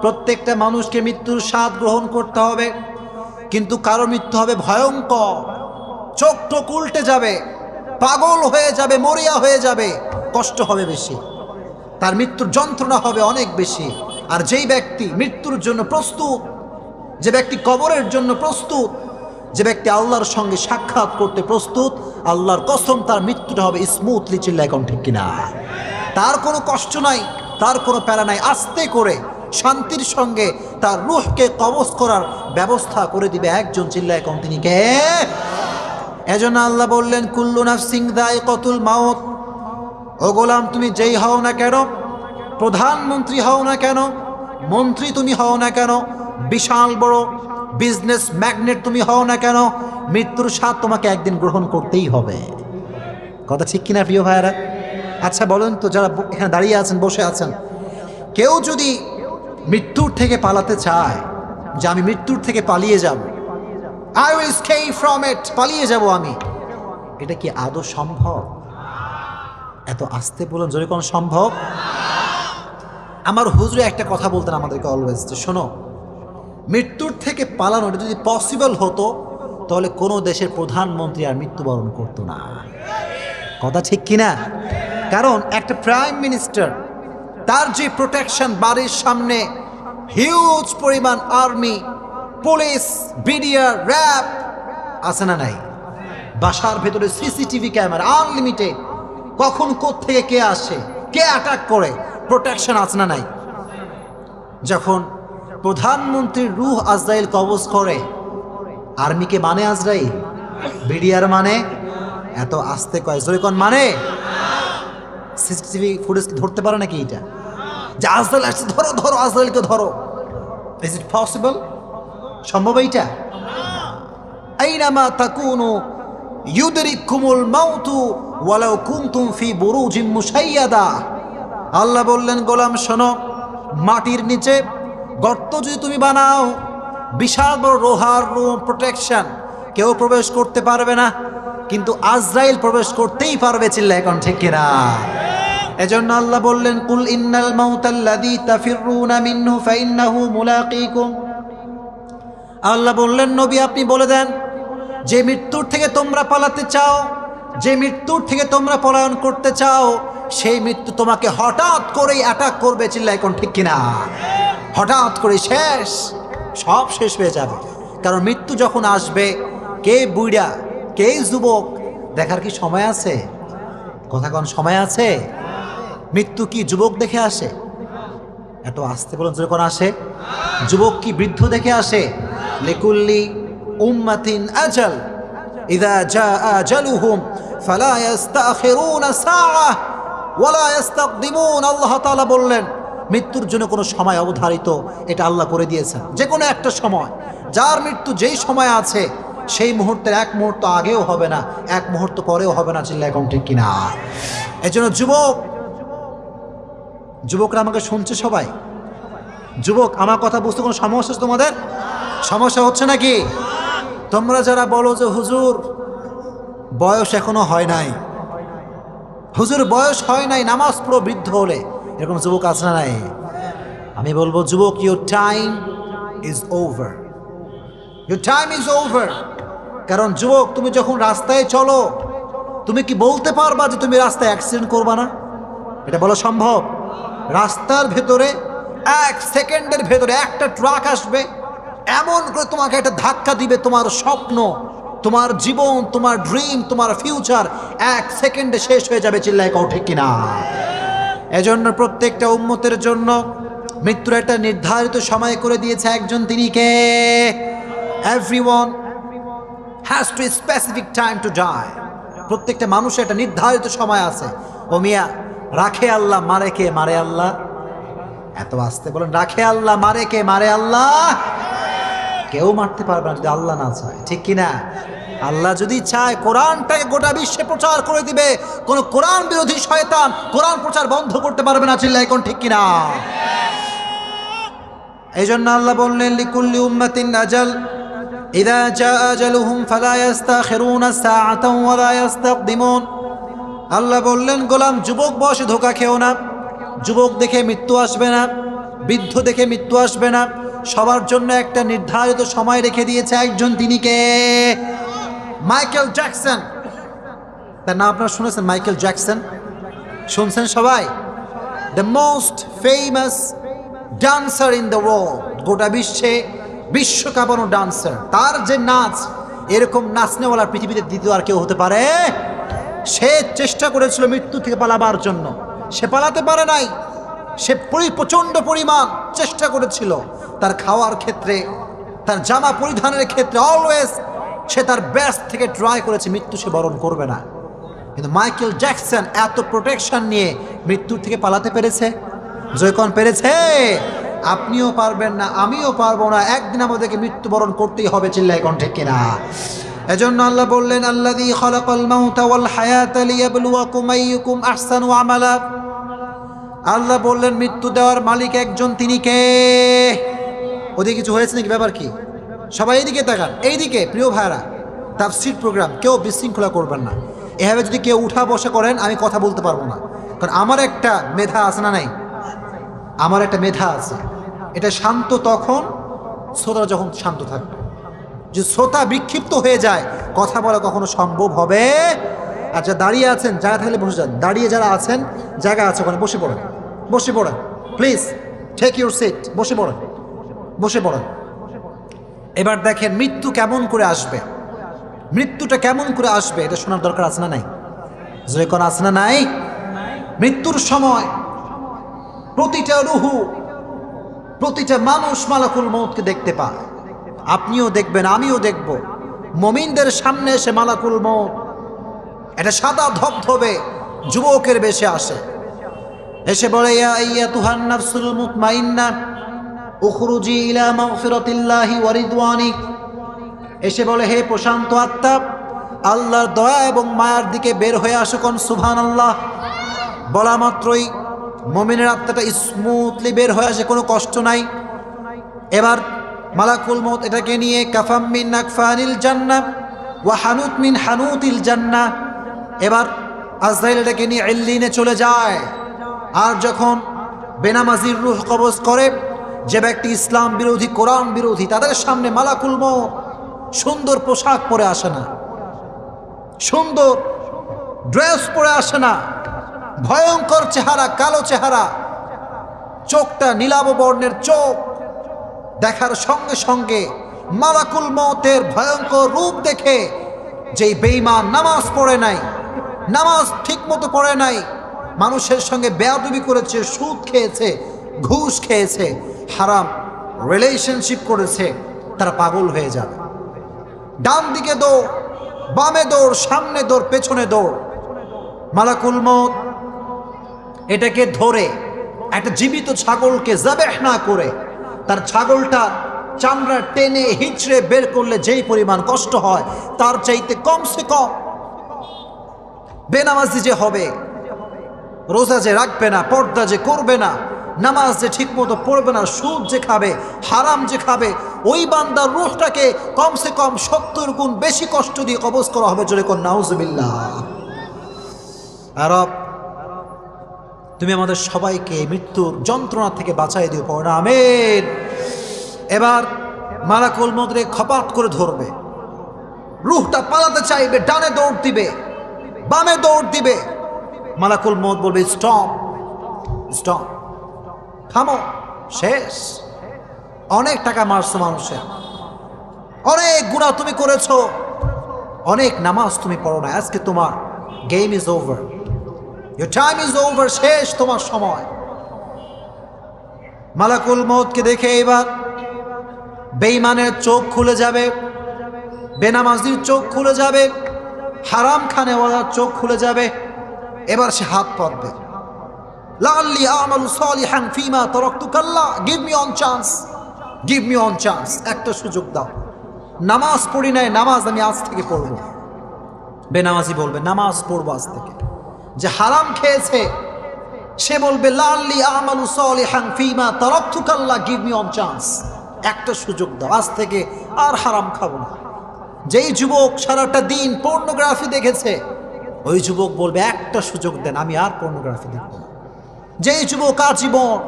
প্রত্যেকটা মানুষকে মৃত্যুর স্বাদ গ্রহণ করতে হবে, কিন্তু কারো মৃত্যু হবে ভয়ঙ্কর, চোখ টোক উল্টে যাবে, পাগল হয়ে যাবে, মরিয়া হয়ে যাবে, কষ্ট হবে বেশি, তার মৃত্যুর যন্ত্রণা হবে অনেক বেশি। আর যেই ব্যক্তি মৃত্যুর জন্য প্রস্তুত, যে ব্যক্তি কবরের জন্য প্রস্তুত, যে ব্যক্তি আল্লাহর সঙ্গে সাক্ষাৎ করতে প্রস্তুত, আল্লাহর কসম তার মৃত্যুটা হবে স্মুথলি। চিল্লায় এখন ঠিক কিনা? তার কোনো কষ্ট নাই, তার কোনো প্যারা নাই, আস্তে করে শান্তির সঙ্গে তার রূহকে কবজ করার ব্যবস্থা করে দিবে একজন। চিল্লায় এখন তিনি কে? এজন্য আল্লাহ বললেন, কুল্লু নাফসিন যায়িকাতুল মাউত। ও গোলাম, তুমি যেই হও না কেন, প্রধানমন্ত্রী হও না কেন, মন্ত্রী তুমি হও না কেন, বিশাল বড় বিজনেস ম্যাগনেট তুমি হও না কেন, মৃত্যুর স্বাদ তোমাকে একদিন গ্রহণ করতেই হবে। কথা ঠিক কিনা প্রিয় ভাইয়েরা? আচ্ছা বলেন তো, যারা এখানে দাঁড়িয়ে আছেন, বসে আছেন, কেউ যদি মৃত্যুর থেকে পালাতে চায়, যে আমি মৃত্যুর থেকে পালিয়ে যাব, I will escape from it, পালিয়ে যাব আমি, এটা কি আদৌ সম্ভব? এত আস্তে বলুন, জোরে কোন সম্ভব? আমার হুজুরে একটা কথা বলতেন আমাদেরকে অলওয়েজ, যে শোনো, মৃত্যুর থেকে পালানোটা যদি পসিবল হতো তাহলে কোনো দেশের প্রধানমন্ত্রী আর মৃত্যুবরণ করতো না। কথা ঠিক কিনা? কারণ একটা প্রাইম মিনিস্টার, তার যে প্রোটেকশন, বাড়ির সামনে হিউজ পরিমাণ আর্মি, পুলিশ, বিডিআর, র্যাব আছে না নাই? বাসার ভেতরে সিসিটিভি ক্যামেরা আনলিমিটেড, কখন কোত্থেকে কে আসে, কে অ্যাটাক করে, প্রোটেকশন আছে না নাই? যখন প্রধানমন্ত্রীর রূহ আজরাইল কবজ করে, আর্মিকে মানে আজরাইল, বিডিআর মানে, এত আস্তে কয়, জোরে কোন মানে? সিসিটিভি ফুটেজ ধরতে পারে নাকি এটা, যে আজরাইল আসছে, ধরো ধরো আজরাইলকে ধরো? Is it possible? সম্ভব এইটা? আইনামা তাকুনু ইউদরিকুমুল মাউতু ওয়ালাউ কুনতুম ফি বুরুজিম মুশাইয়াদা। আল্লাহ বললেন, গোলাম শোনো, মাটির নিচে গর্ত যদি তুমি বানাও, বিশাল বড় লোহার রুম প্রোটেকশন, কেউ প্রবেশ করতে পারবে না, কিন্তু আজরাইল প্রবেশ করতেই পারবে। চিল্লায় এখন ঠিক কিনা? এজন্য আল্লাহ বললেন, কুল ইন্নাল মাউতাল্লাযী তাফিরুনা মিনহু ফাইন্নাহু মুলাকীকুম। আল্লাহ বললেন, নবী আপনি বলে দেন, যে মৃত্যুর থেকে তোমরা পালাতে চাও, যে মৃত্যুর থেকে তোমরা পলায়ন করতে চাও, সেই মৃত্যু তোমাকে হঠাৎ করেই অ্যাটাক করবে। চিল্লায় এখন ঠিক কিনা? হঠাৎ করে শেষ, সব শেষ হয়ে যাবে। কারণ মৃত্যু যখন আসবে, কে বুড়া কে যুবক দেখার কি সময় আছে? কথা কোন সময় আছে? মৃত্যু কি যুবক দেখে আসে? এত আস্তে বলুন, যখন আসে, যুবক কি বৃদ্ধ দেখে আসে? লিকুল্লি উম্মাতিন আজাল, ইযা জাআ আজালুহুম ফালা ইস্তাখিরুনা সাআহ ওয়ালা ইস্তাকদিমুন। আল্লাহ তাআলা বললেন, মৃত্যুর জন্য কোনো সময় অবধারিত, এটা আল্লাহ করে দিয়েছেন। যে কোনো একটা সময়, যার মৃত্যু যেই সময় আছে, সেই মুহূর্তের এক মুহূর্ত আগেও হবে না, এক মুহূর্ত পরেও হবে না। চিল্লায় এখন ঠিক কিনা? এই জন্য যুবকরা আমাকে শুনছে সবাই? যুবক, আমার কথা বুঝতে কোনো সমস্যা আছে তোমাদের? সমস্যা হচ্ছে নাকি? তোমরা যারা বলো যে হুজুর বয়স এখনো হয় নাই, হুজুর বয়স হয় নাই, নামাজ পড়ো বৃদ্ধ হলে, এরকম যুবক আছে না নাই? আমি বলবো, যুবক, your time is over, your time is over. কারণ যুবক, তুমি যখন রাস্তায় চলো, তুমি কি বলতে পারবা যে তুমি রাস্তায় অ্যাক্সিডেন্ট করবা না? এটা বলা সম্ভব? রাস্তার ভেতরে 1 সেকেন্ডের ভেতরে একটা ট্রাক আসবে, এমন করে তোমাকে একটা ধাক্কা দিবে, তোমার স্বপ্ন, তোমার জীবন, তোমার ড্রিম, তোমার ফিউচার 1 সেকেন্ডে শেষ হয়ে যাবে। চিল্লায় কও ঠিক কিনা? এজন্য প্রত্যেকটা উম্মতের জন্য মৃত্যুর একটা নির্ধারিত সময় করে দিয়েছে একজন, তিনি কে? Everyone has to specific time to die. প্রত্যেকটা মানুষের একটা নির্ধারিত সময় আছে। ও মিয়া, রাখে আল্লাহ, মারে কে? মারে আল্লাহ। এত আস্তে বলেন, রাখে আল্লাহ, মারে কে? মারে আল্লাহ। কেউ মারতে পারবে না যদি আল্লাহ না চায়, ঠিক কিনা? আল্লাহ যদি চায় কোরআনটাকে গোটা বিশ্বে প্রচার করে দিবে, কোন কোরআন বিরোধী শয়তান কোরআন প্রচার বন্ধ করতে পারবে না। চিল্লায় কোন ঠিক কিনা? এই জন্য আল্লাহ বললেন লিকুল্লি উম্মাতিন আজাল ইযা জা আজালুহুম ফালা ইস্তাখিরুনা সাআতান ওয়া লা ইস্তাকদিমুন। আল্লাহ বললেন গোলাম যুবক বয়সে ধোঁকা খেও না। যুবক দেখে মৃত্যু আসবে না, বৃদ্ধ দেখে মৃত্যু আসবে না। সবার জন্য একটা নির্ধারিত সময় রেখে দিয়েছে একজন, তিনি কে? Michael Jackson. তার নাম আপনারা শুনেছেন? মাইকেল জ্যাকসন শুনছেন সবাই? The most famous dancer in the world, গোটা বিশ্বে বিশ্ব কাঁপানো ডান্সার। তার যে নাচ, এরকম নাচনেওয়ালা পৃথিবীতে দ্বিতীয় আর কেউ হতে পারে? সে চেষ্টা করেছিল মৃত্যু থেকে পালাবার জন্য, সে পালাতে পারে নাই। সে প্রচণ্ড পরিমাণ চেষ্টা করেছিল। তার খাওয়ার ক্ষেত্রে, তার জামা পরিধানের ক্ষেত্রে অলওয়েজ সে তার বেস্ট থেকে ট্রাই করেছে মৃত্যু সে বরণ করবে না। কিন্তু মাইকেল জ্যাকসন এত প্রোটেকশন নিয়ে মৃত্যুর থেকে পালাতে পেরেছে। জয়কন পেরেছে? আপনিও পারবেন না, আমিও পারবো না। একদিন আমাদেরকে মৃত্যুবরণ করতেই হবে। চিল্লায় কোন ঠিক কিনা? এজন্য আল্লাহ বললেন আল্লাযী খালাকাল মাউতা ওয়াল হায়াতা লিয়াবলুয়াকুম আইয়ুকুম আহসানু আমালা। আল্লাহ বললেন মৃত্যু দেওয়ার মালিক একজন, তিনি কে? ওদিকে কিছু হয়েছে নাকি? ব্যাপার কি? সবাই এইদিকে তাকান, এইদিকে। প্রিয় ভাইরা, তাফসীর প্রোগ্রাম, কেউ বিশৃঙ্খলা করবেন না। এভাবে যদি কেউ উঠা বসা করেন আমি কথা বলতে পারবো না। কারণ আমার একটা মেধা আছে না নাই? আমার একটা মেধা আছে। এটা শান্ত তখন, শ্রোতা যখন শান্ত থাকবে। যে শ্রোতা বিক্ষিপ্ত হয়ে যায়, কথা বলা কখনো সম্ভব হবে? আচ্ছা, দাঁড়িয়ে আছেন, জায়গা থাকলে বসে যান। দাঁড়িয়ে যারা আছেন, জায়গা আছে ওখানে, বসে পড়েন। বসে পড়েন প্লিজ, টেক ইউর সিট। বসে পড়েন, বসে পড়েন। এবার দেখেন মৃত্যু কেমন করে আসবে, মৃত্যুটা কেমন করে আসবে, এটা শোনার দরকার আছে না নাই? যে কোন আছে না নাই? মৃত্যুর সময় প্রতিটা রুহু, প্রতিটা মানুষ মালাকুল মউতকে দেখতে পায়। আপনিও দেখবেন, আমিও দেখব। মুমিনদের সামনে এসে মালাকুল মউত এটা সাদা ধবধবে যুবকের বেশে আসে, এসে বলে ইয়া আইয়াতুহান নাফসুল মুতমাইন্নাহ উখরুজি ইলা মাগফিরাতিল্লাহি ওয়া রিদওয়ানি। এসে বলে হে প্রশান্ত আত্মা, আল্লাহর দয়া এবং মায়ার দিকে বের হয়ে আসো। কোন সুবহানাল্লাহ। বলা মাত্রই মুমিনের আত্মাটা স্মুথলি বের হয়ে আসে, কোনো কষ্ট নাই। এবার মালাকুল মউত এটাকে নিয়ে কাফাম মিন আকফানিল জান্নাহ ওয়া হানুত মিন হানুতিল জান্নাহ, এবার আজরাইল এটাকে নিয়ে ইল্লিনে চলে যায়। আর যখন বেনামাজির রূহ কবজ করে, যে ব্যক্তি ইসলাম বিরোধী, কোরআন বিরোধী, তাদের সামনে মালাকুল মউত সুন্দর পোশাক পরে আসে না, সুন্দর ড্রেস পরে আসে না, ভয়ঙ্কর চেহারা, কালো চেহারা, চোখটা নীলাভ বর্ণের চোখ। দেখার সঙ্গে সঙ্গে মালাকুল মউতের ভয়ঙ্কর রূপ দেখে যেই বেঈমান নামাজ পড়ে নাই, নামাজ ঠিক মতো পড়ে নাই, মানুষের সঙ্গে বেয়াদবি করেছে, সুদ খেয়েছে, ঘুষ খেয়েছে, হারাম রিলেশনশিপ করেছে, তারা পাগল হয়ে যাবে। ডান দিকে দৌড়, বামে দৌড়, সামনে দৌড়, পেছনে দৌড়। মালাকুল মউত এটাকে ধরে একটা জীবিত ছাগলকে যাবেহ না করে তার ছাগলটা চামড়া টেনে হিচড়ে বের করলে যেই পরিমাণ কষ্ট হয়, তার চাইতে কমসে কম বেনামাজি যে হবে, রোজা যে রাখবে না, পর্দা যে করবে না, নামাজ যে ঠিক মতো পড়বে না, সুদ যে খাবে, হারাম যে খাবে, ওই বান্দার রূহটাকে কমসে কম 70 গুণ বেশি কষ্ট দিয়ে কবজ করা হবে। জোরে কোন নাউজুবিল্লাহ। আর তুমি আমাদের সবাইকে মৃত্যুর যন্ত্রণা থেকে বাঁচাই দিও, পড়া আমিন। এবার মালাকুল মউত খপাত করে ধরবে, রূহটা পালাতে চাইবে, ডানে দৌড় দিবে, বামে দৌড় দিবে। মালাকুল মউত বলবে স্টপ, স্টপ, থামো, শেষ। অনেক টাকা মারছো মানুষের, অনেক গুনাহ তুমি করেছো, অনেক নামাজ তুমি পড়ো না, আজকে তোমার game is over, your time is over, শেষ তোমার সময়। মালাকুল মউতকে দেখে এবার বেঈমানের চোখ খুলে যাবে, বেনামাজির চোখ খুলে যাবে, হারাম খানেওয়ালার চোখ খুলে যাবে। এবার সে হাত পাতবে, লাআল্লি আমালু সালিহান ফিমা তারাকতু, কাল্লা, give me one chance, give me one chance, একটা সুযোগ দাও। নামাজ পড়ি নাই, নামাজ আমি আজ থেকে পড়ব। বেনামাজি বলবে নামাজ পড়বো আজ থেকে। যে হারাম খেয়েছে সে বলবে লাল্লি আমালু সালিহান ফিমা তারাকতুকা, Allah give me one chance, একটা সুযোগ দাও, আজ থেকে আর হারাম খাবো না। যেই যুবক সারাটা দিন পর্নোগ্রাফি দেখেছে ওই যুবক বলবে একটা সুযোগ দেন, আমি আর পর্নোগ্রাফি দেখব না। যেই যুবক আজীবন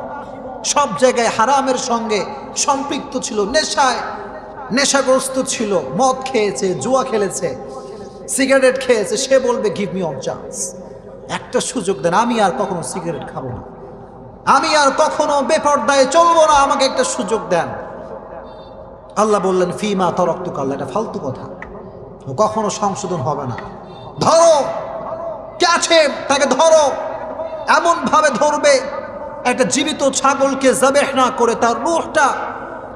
সব জায়গায় হারামের সঙ্গে সম্পৃক্ত ছিল, নেশাগ্রস্ত ছিল, মদ খেয়েছে, জুয়া খেলেছে, সিগারেট খেয়েছে, সে বলবে গিভ মি অন চান্স, একটা সুযোগ দেন, আমি আর কখনো সিগারেট খাবো না, আমি আর কখনো বেপরদায় চলবো না, আমাকে একটা সুযোগ দেন। আল্লাহ বললেন ফিমা তারাকতুকা, আল্লাহ, এটা ফালতু কথা, কখনো সংশোধন হবে না। ধরো, কে আছে তাকে ধরো, এমন ভাবে ধরবে একটা জীবিত ছাগলকে জবেহ না করে তার রূহটা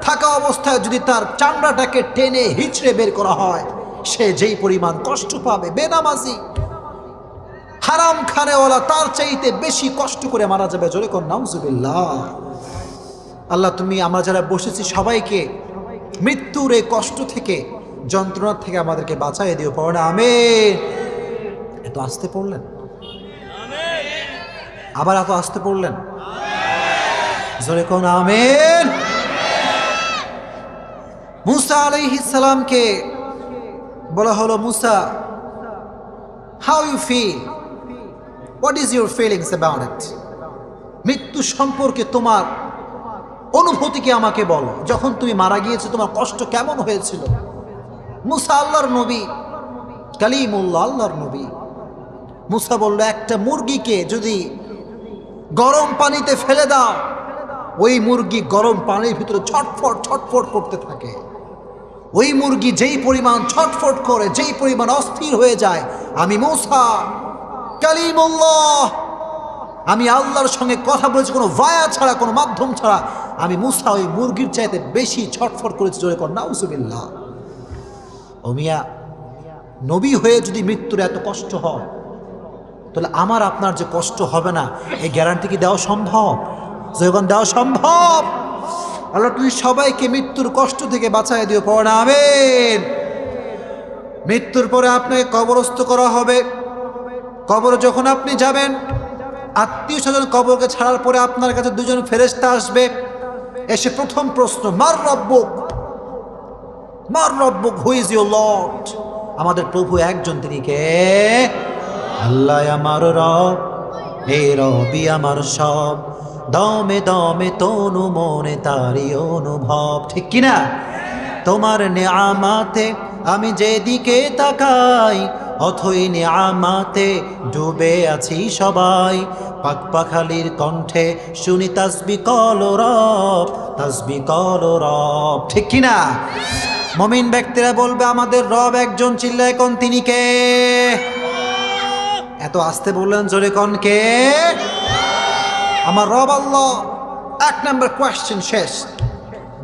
থাকা অবস্থায় যদি তার চামড়াটাকে টেনে হিচড়ে বের করা হয়, সে যেই পরিমাণ কষ্ট পাবে। বেনামাজি হারাম খানেওয়ালা তার চাইতে বেশি কষ্ট করে মারা যাবে। জোরে কোন নাউজুবিল্লাহ। আল্লাহ তুমি আমরা যারা বসেছি সবাইকে মৃত্যুর এই কষ্ট থেকে, যন্ত্রণা থেকে আমাদেরকে বাঁচাই দিও, পড়ে না আমিন। এত আসতে পড়লেন, আবার এত আসতে পড়লেন, জোরে কোন আমিন। মুসা আলাইহিস সালামকে বলা হলো, Musa, how you feel, what is your feelings about it? মৃত্যু সম্পর্কে তোমার অনুভূতিকে আমাকে বলো। যখন তুমি মারা গিয়েছো তোমার কষ্ট কেমন হয়েছিল? মুসা আল্লাহর নবী, কালিমুল্লাহ, আল্লাহর নবী। মুসা বলল, একটা মুরগিকে যদি গরম পানিতে ফেলে দাও, ওই মুরগি গরম পানির ভিতরে ছটফট ছটফট করতে থাকে। ওই মুরগি যেই পরিমাণ ছটফট করে, যেই পরিমাণ অস্থির হয়ে যায়, আমি মুসা কালিমুল্লাহ, আমি আল্লাহর সঙ্গে কথা বলেছি কোনো ভায়া ছাড়া, কোনো মাধ্যম ছাড়া, আমি মুসা ওই মুরগির চাইতে বেশি ছটফট করেছি। জোরে কর নাউজুবিল্লাহ। ও মিয়া, নবী হয়ে যদি মৃত্যুর এত কষ্ট হয়, তাহলে আমার আপনার যে কষ্ট হবে না, এই গ্যারান্টি কি দেওয়া সম্ভব? যখন দেওয়া সম্ভব, আল্লাহ তুমি সবাইকে মৃত্যুর কষ্ট থেকে বাঁচাই দিও, পড়ে না আমিন। মৃত্যুর পরে আপনাকে কবরস্থ করা হবে। কবর যখন আপনি যাবেন, আত্মীয় স্বজন কবরকে ছাড়ার পরে আপনার কাছে দুজন ফেরেশতা আসবে। এসে প্রথম প্রশ্ন, মার রব্বুক, মার রব্বুক, হু ইজ ইউর লর্ড? আমাদের প্রভু একজন, তিনি কে? আল্লাহ আমার রব, এই রবি আমার সব, দমে দমে তনু মনে তারি অনুভব। ঠিক কিনা? তোমার নেয়ামাতে আমি যেদিকে তাকাই, অথই নেয়ামাতে ডুবে আছি সবাই। পাকপাখালির কণ্ঠে শুনি তাসবি কলরব, তাসবি কলরব। ঠিক কিনা? মুমিন ব্যক্তিরা বলবে আমাদের রব একজন, চিল্লায় কোন, তিনি কে? এত আসতে বললেন, জোরে কোন কে? আমার রব আল্লাহ। এক নম্বর কোয়েশ্চেন শেষ।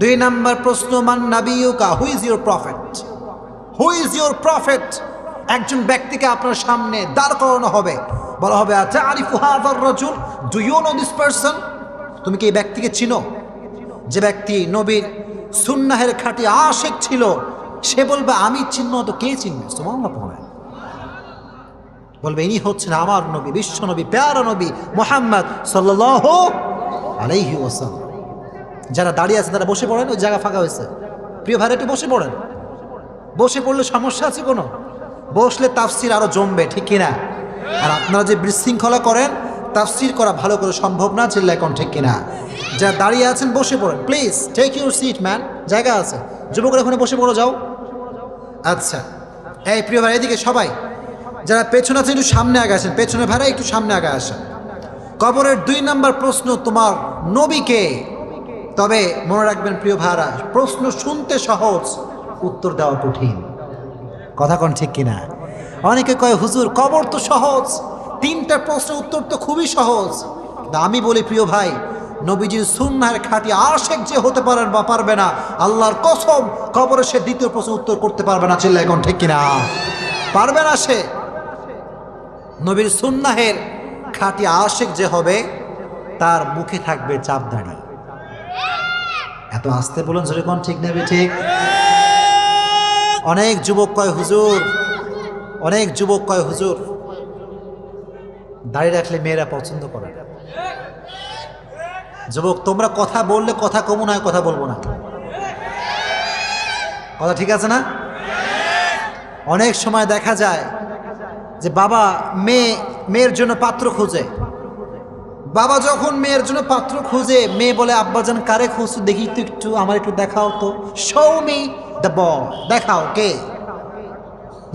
2 নম্বর প্রশ্ন, মান নাবিয়ুকা, who is your prophet? Who is your prophet? একজন ব্যক্তিকে আপনার সামনে দাঁড় করানো হবে, বলা হবে আতারিফু হাযার রাজুল, do you know this person? তুমি কি এই ব্যক্তিকে চিনো? যে ব্যক্তি নবীর সুন্নাহের খাঁটি আশিক ছিল, সে বলবে আমি চিহ্ন, তো কে চিনবে? সুবহানাল্লাহ পড়ে বলবে ইনি হচ্ছেন আমার নবী, বিশ্ব নবী, প্যারা নবী মুহাম্মদ সাল্লাল্লাহু আলাইহি ওয়াসাল্লাম। যারা দাঁড়িয়ে আছে তারা বসে পড়েন, ওই জায়গা ফাঁকা হয়েছে। প্রিয় ভাই, একটু বসে পড়েন। বসে পড়লে সমস্যা আছে কোনো? বসলে তাফসির আরো জমবে, ঠিক কিনা? আর আপনারা যে বিশৃঙ্খলা করেন, তাফসির করা ভালো করে সম্ভব না, চিল্লা এখন, ঠিক কিনা? যারা দাঁড়িয়ে আছেন বসে পড়েন, please take your seat man, জায়গা আছে। যুবকরা ওখানে বসে পড়ো, যাও। আচ্ছা, এই প্রিয় ভাই, এদিকে সবাই যারা পেছনে আছেন একটু সামনে আগে আসেন, পেছনে ভাড়া একটু সামনে আগে আসেন। কবরের 2 নম্বর প্রশ্ন, তোমার নবীকে? তবে মনে রাখবেন প্রিয় ভাইরা, প্রশ্ন শুনতে সহজ, উত্তর দেওয়া কঠিন। কথা কোন, ঠিক কিনা? অনেকে কয় হুজুর কবর তো সহজ, 3টা প্রশ্নের উত্তর তো খুবই সহজ। আমি বলি প্রিয় ভাই, নবীজির সুন্নাহের খাঁটি আশিক যে হতে পারেন বা পারবে না, আল্লাহর কসম কবরে সে 2য় প্রশ্নের উত্তর করতে পারবে না, চিল্লা এখন, ঠিক কিনা? পারবে না সে। নবীর সুন্নাহের খাঁটি আশিক যে হবে, তার মুখে থাকবে চাপদাড়ি। এত আস্তে বলুন জোরে কোন ঠিক নেবে ঠিক। অনেক যুবক কয় হুজুর, অনেক যুবক কয় হুজুর দাড়ি রাখলে মেয়েরা পছন্দ করে। যুবক তোমরা কথা বললে কথা কমু না, কথা বলবো না, কথা ঠিক আছে না? অনেক সময় দেখা যায় যে বাবা মেয়ের জন্য পাত্র খুঁজে, বাবা যখন মেয়ের জন্য পাত্র খুঁজে মেয়ে বলে আব্বাজান কারে খুঁজছো দেখি তো একটু, আমার একটু দেখাও তো, শো মি দ্য বয়, দেখাও কে।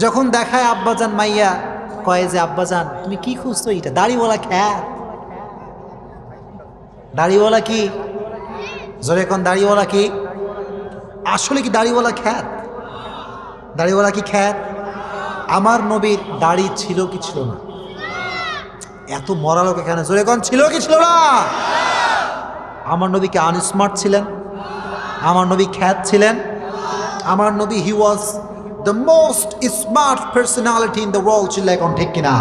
যখন দেখায় আব্বাজান মাইয়া কয় যে আব্বাজান তুমি কি খুঁজছো, এটা দাড়িওয়ালা খ্যাত। দাড়িওয়ালা কি জোরে এখন, দাড়িওয়ালা কি আসলে কি দাড়িওয়ালা খ্যাত? দাড়িওয়ালা কি খ্যাত? আমার নবীর দাড়ি ছিল কি ছিল না? এত মরা লোক এখানে, জোরে কোন ছিল কি ছিল না? আমার নবী কি আনস্মার্ট ছিলেন? আমার নবী খ্যাত ছিলেন? আমার নবী he was the most smart personality in the world, ছিল এখন ঠিক কিনা?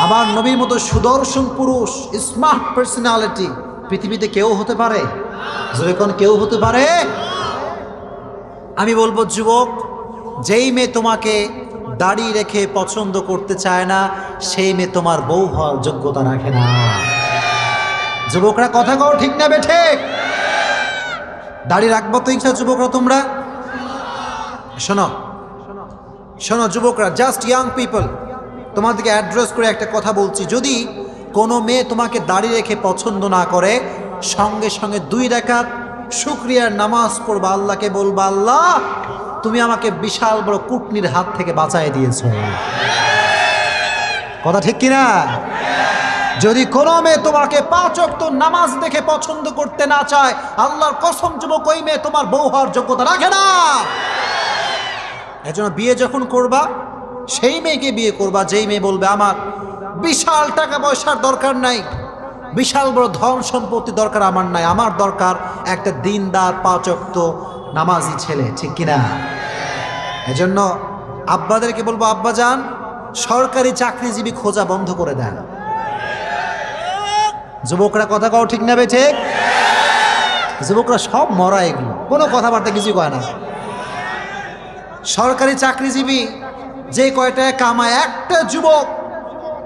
আমার নবীর মতো সুদর্শন পুরুষ, স্মার্ট পার্সোনালিটি পৃথিবীতে কেউ হতে পারে? জোরে কোন কেউ হতে পারে? আমি বলবো যুবক, যেই মেয়ে তোমাকে দাড়ি রেখে পছন্দ করতে চায় না সেই মেয়ে তোমার বউ হওয়ার যোগ্যতা রাখে না। যুবকরা কথা কও ঠিক না বেঠে? দাড়ি রাখবো তো ইচ্ছা যুবকরা তোমরা? শোনো শোনো যুবকরা, জাস্ট ইয়াং পিপল, তোমাদেরকে অ্যাড্রেস করে একটা কথা বলছি। যদি কোনো মেয়ে তোমাকে দাড়ি রেখে পছন্দ না করে, সঙ্গে সঙ্গে 2 রাকাত শুকরিয়ার নামাজ পড়বা, আল্লাহকে বলবা আল্লাহ তুমি আমাকে বিশাল বড় কুটনির হাত থেকে বাঁচাই দিয়েছো। কথা ঠিক কিনা? যদি কোনো মেয়ে তোমাকে 5 ওয়াক্ত নামাজ দেখে পছন্দ করতে না চায়, আল্লাহর কসম যুবক ওই মেয়ে তোমার বউ হওয়ার যোগ্যতা রাখে না। এজন্য বিয়ে যখন করবা সেই মেয়েকে বিয়ে করবা যেই মেয়ে বলবে আমার বিশাল টাকা পয়সার দরকার নাই, বিশাল বড় ধন সম্পত্তি দরকার আমার নাই, আমার দরকার একটা দিনদার 5 ওয়াক্ত নামাজি ছেলে, ঠিক কিনা? এজন্য আব্বাদেরকে বলবো আব্বাজান সরকারি চাকরিজীবী খোঁজা বন্ধ করে দেন। যুবকরা কথা কও ঠিক না বে ঠিক? যুবকরা সব মরা, এগুলো কোনো কথাবার্তা কিছু কয় না। সরকারি চাকরিজীবী যে কয়টা কামায়, একটা যুবক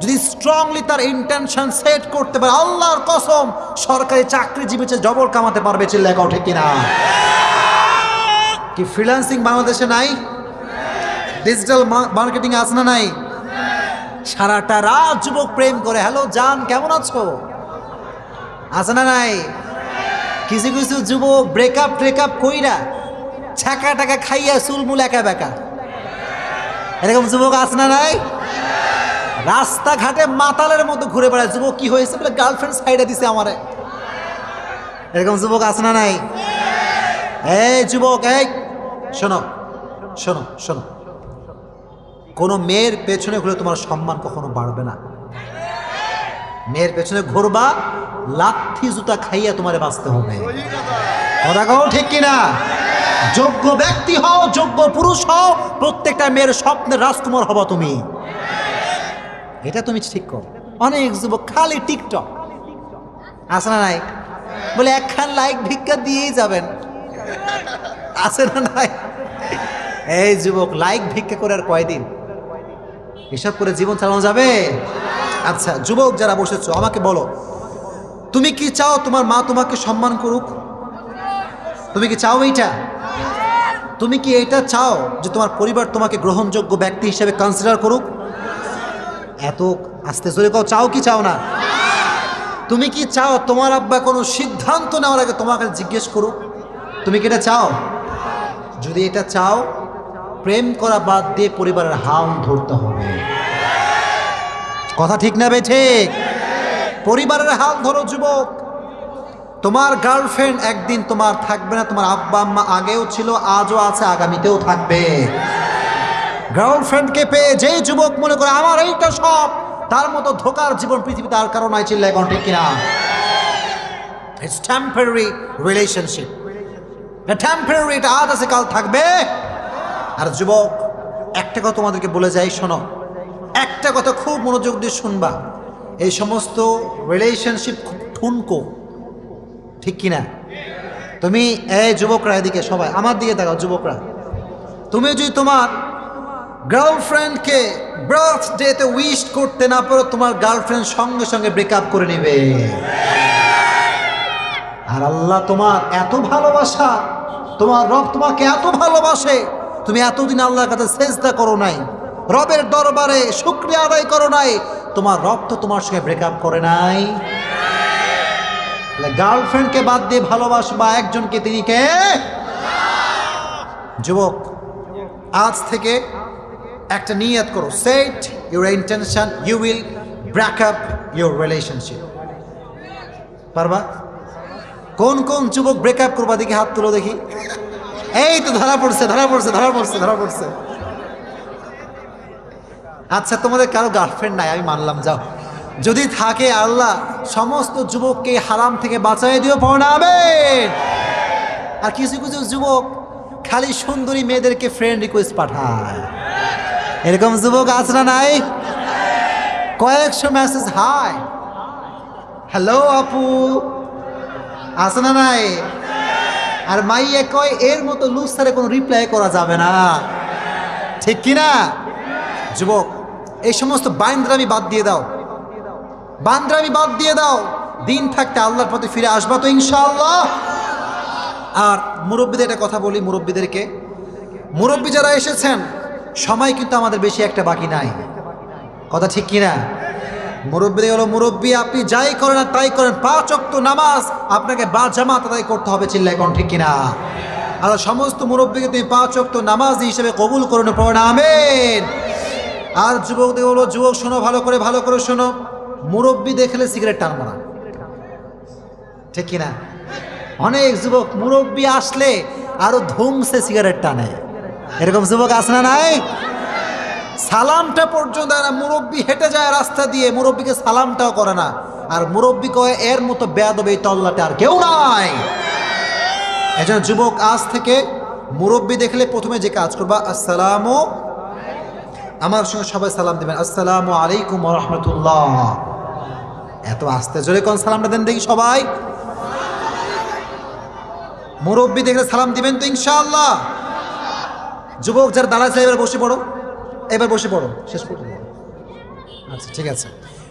যদি স্ট্রংলি তার ইন্টেনশন সেট করতে পারে, আল্লাহর কসম সরকারি চাকরিজীবী চেয়ে ডবল কামাতে পারবে। চিল্লায় কও ঠিক কিনা? কি ফ্রিল্যান্সিং বাংলাদেশে নাই? ডিজিটাল মার্কেটিং আছে না নাই? সারাটা রাত যুবক প্রেম করে, হ্যালো জান কেমন আছো, আছে না নাই? কিছু কিছু যুবক ব্রেকআপ কইরা ছাকা টাকা খাইয়া চুলমুল একা বেকা, এরকম যুবক আছে না নাই? রাস্তাঘাটে মাতালের মতো ঘুরে বেড়ায়, যুবক কি হয়েছে বলে গার্লফ্রেন্ড সাইডে দিছে আমারে, এরকম যুবক আছে না নাই? এই যুবক, এই শোনো শোনো শোনো, কোনো মেয়ের পেছনে ঘুরে তোমার সম্মান কখনো বাড়বে না। মেয়ের পেছনে ঘুরবা, লাথি জুতা খাইয়া তোমারে বাঁচতে হবে। কথা কও ঠিক কিনা? যোগ্য ব্যক্তি হও, যোগ্য পুরুষ হও, প্রত্যেকটা মেয়ের স্বপ্নের রাজকুমার হবা তুমি, এটা তুমি ঠিক করো। অনেক যুবক খালি টিকটক, আছে না নাই? বলে একখান লাইক ভিক্ষা দিয়েই যাবেন, আছে না নাই? এই যুবক লাইক ভিক্ষা করে আর কয়দিন এসব করে জীবন চালানো যাবে? আচ্ছা যুবক যারা বসেছো আমাকে বলো, তুমি কি চাও তোমার মা তোমাকে সম্মান করুক? তুমি কি চাও এইটা? তুমি কি এটা চাও যে তোমার পরিবার তোমাকে গ্রহণযোগ্য ব্যক্তি হিসেবে কনসিডার করুক? এত আস্তে জোরে কও, চাও কি চাও না? তুমি কি চাও তোমার আব্বা কোনো সিদ্ধান্ত নেওয়ার আগে তোমাকে জিজ্ঞেস করুক? তুমি কি এটা চাও? যদি এটা চাও, প্রেম করা বাদ দিয়ে পরিবারের হাল ধরতে হবে। কথা ঠিক না বে ঠিক? পরিবারের হাল ধরো যুবক। তোমার গার্লফ্রেন্ড একদিন তোমার থাকবে না, তোমার আব্বা আম্মা আগেও ছিল, আজও আছে, আগামীতেও থাকবে। গার্লফ্রেন্ডকে পেয়ে যেই যুবক মনে করে আমার এইটা সব, তার মতো ধোকার জীবন পৃথিবীতে আর কারো নাই। চিল্লায় এখন ঠিক কিনা? ইটস টেম্পোরারি রিলেশনশিপ, টেম্পোরারি, এটা আজ আছে কাল থাকবে। আর যুবক একটা কথা তোমাদেরকে বলে যাই, শোনো, একটা কথা খুব মনোযোগ দিয়ে শুনবা, এই সমস্ত রিলেশনশিপ খুব ঠুনকো, ঠিক কিনা? তুমি এই যুবকরা এদিকে সবাই আমার দিকে তাকাও যুবকরা, তুমি যদি তোমার গার্লফ্রেন্ডকে বার্থডেতে উইশ করতে না পারো, তোমার গার্লফ্রেন্ড সঙ্গে সঙ্গে ব্রেকআপ করে নেবে। আর আল্লাহ তোমার এত ভালোবাসা, তোমার রব তোমাকে এত ভালোবাসে, তুমি এতদিন আল্লাহর কাছে সেজদা করো নাই, রবের দরবারে শুকরিয়া আদায় করো নাই, তোমার রব তো তোমার সঙ্গে ব্রেকআপ করে নাই। গার্লফ্রেন্ডকে বাদ দিয়ে ভালোবাসবা একজনকে, তিনি কে? যুবক, আজ থেকে একটা নিয়ত করো, set your intention, you will break up your relationship. পারবা? কোন কোন যুবক ব্রেকআপ করবা দেখি হাত তুলো দেখি। এই তো ধরা পড়ছে, ধরা পড়ছে, ধরা পড়ছে, ধরা পড়ছে। আচ্ছা, তোমাদের কারো গার্লফ্রেন্ড নাই, আমি মানলাম, যাও। যদি থাকে আল্লাহ সমস্ত যুবককে হারাম থেকে বাঁচাই দিও, পড়াবেন। আর কিছু কিছু যুবক খালি সুন্দরী মেয়েদেরকে ফ্রেন্ড রিকোয়েস্ট পাঠায়, এরকম যুবক আছে না নাই? কয়েকশো মেসেজ, হাই হ্যালো আপু, আছে না নাই? আর মাইয়া কয় এর মতো লুসারে কোনো রিপ্লাই করা যাবে না, ঠিক কিনা? যুবক, এই সমস্ত বান্দ্রামি বাদ দিয়ে দাও, বান্দ্রামি বাদ দিয়ে দাও। দিন থাকতে আল্লাহর পথে ফিরে আসবা তো ইনশাআল্লাহ। আর মুরব্বীদের একটা কথা বলি, মুরব্বীদেরকে, মুরব্বী যারা এসেছেন, সময় কিন্তু আমাদের বেশি একটা বাকি নাই, কথা ঠিক কিনা? মুরব্বীদের হলো, মুরব্বী আপনি যাই করেন আর তাই করেন, 5 ওয়াক্ত নামাজ আপনাকে জামাত আদায় করতে হবে, চিল্লায় কোন ঠিক কিনা? আর সমস্ত মুরব্বীকে তুমি 5 ওয়াক্ত নামাজ হিসেবে কবুল করুন, পড়ুন আমিন। আর যুবকদের হলো, যুবক শোনো, ভালো করে ভালো করে শোনো, মুরব্বী দেখলে সিগারেট টানবো না, ঠিক কিনা? অনেক যুবক মুরব্বী আসলে আরো ধুমসে সিগারেট টানে, এরকম যুবক আছে না নাই? সালামটা পর্যন্ত না, মুরব্বী হেঁটে যায় রাস্তা দিয়ে, মুরব্বীকে সালামটাও করে না। আর মুরব্বী কয় এর মতো বেয়াদব এই তল্লাটে আর কেউ নাই। একজন যুবক আজ থেকে মুরব্বী দেখলে প্রথমে যে কাজ করবা, আসসালামু, আমার সঙ্গে সবাই সালাম দিবেন, আসসালামু আলাইকুম ওয়া রাহমাতুল্লাহ। এত আস্তে জোরে কোন সালামটা দেন দেখি সবাই। মুরব্বী দেখলে সালাম দিবেন তো ইনশাআল্লাহ। যুবক যারা দাঁড়াচ্ছে এবার বসে পড়ো, এবার বসে পড়ো, শেষ করতে। আচ্ছা ঠিক আছে।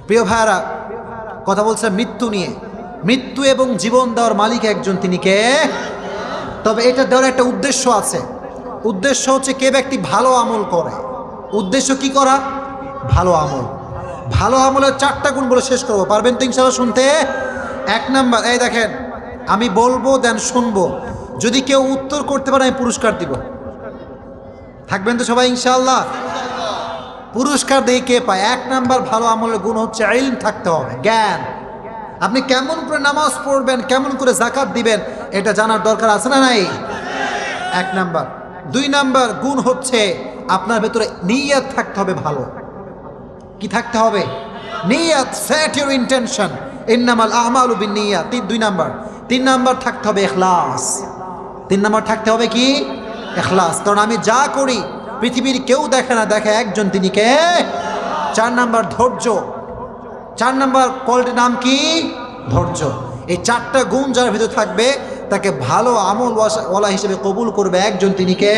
প্রিয় ভাইরা, কথা বলছে মৃত্যু নিয়ে। মৃত্যু এবং জীবন দেওয়ার মালিক একজন, তিনি কে? তবে এটা দেওয়ার একটা উদ্দেশ্য আছে। উদ্দেশ্য হচ্ছে কে ব্যক্তি ভালো আমল করে। উদ্দেশ্য কি করা? ভালো আমল। ভালো আমলের 4টা গুণ বলে শেষ করবো, পারবেন তো ইনশাআল্লাহ শুনতে? 1 নাম্বার, এই দেখেন আমি বলবো দেন শুনবো, যদি কেউ উত্তর করতে পারে আমি পুরস্কার দিব। থাকবেন তো সবাই ইনশাআল্লাহ? পুরস্কার দিয়ে কে পায়? 1 নাম্বার ভালো আমলের গুণ হচ্ছে ইলম থাকতে হবে, জ্ঞান। আপনি কেমন করে নামাজ পড়বেন, কেমন করে যাকাত দিবেন, এটা জানার দরকার আছে না নাই? 1 নাম্বার। 2 নাম্বার গুণ হচ্ছে আপনার ভেতরে নিয়ত থাকতে হবে ভালো। কি থাকতে হবে? নিয়ত, সেট ইউর ইন্টেনশন, ইন্নামাল আমালু বিন্নিয়াত। 2 নাম্বার। 3 নাম্বার থাকতে হবে ইখলাস। 3 নাম্বার থাকতে হবে কি? ইখলাস। কারণ আমি যা করি পৃথিবীর কেউ দেখে না, দেখে একজন, তিনি কে? 4 নাম্বার ধৈর্য। 4 নাম্বার কোয়ালিটির নাম কি? ধৈর্য। এই 4টা গুণ যার ভিতরে থাকবে তাকে ভালো আমল ওয়ালা হিসেবে কবুল করবে একজন, তিনি কে?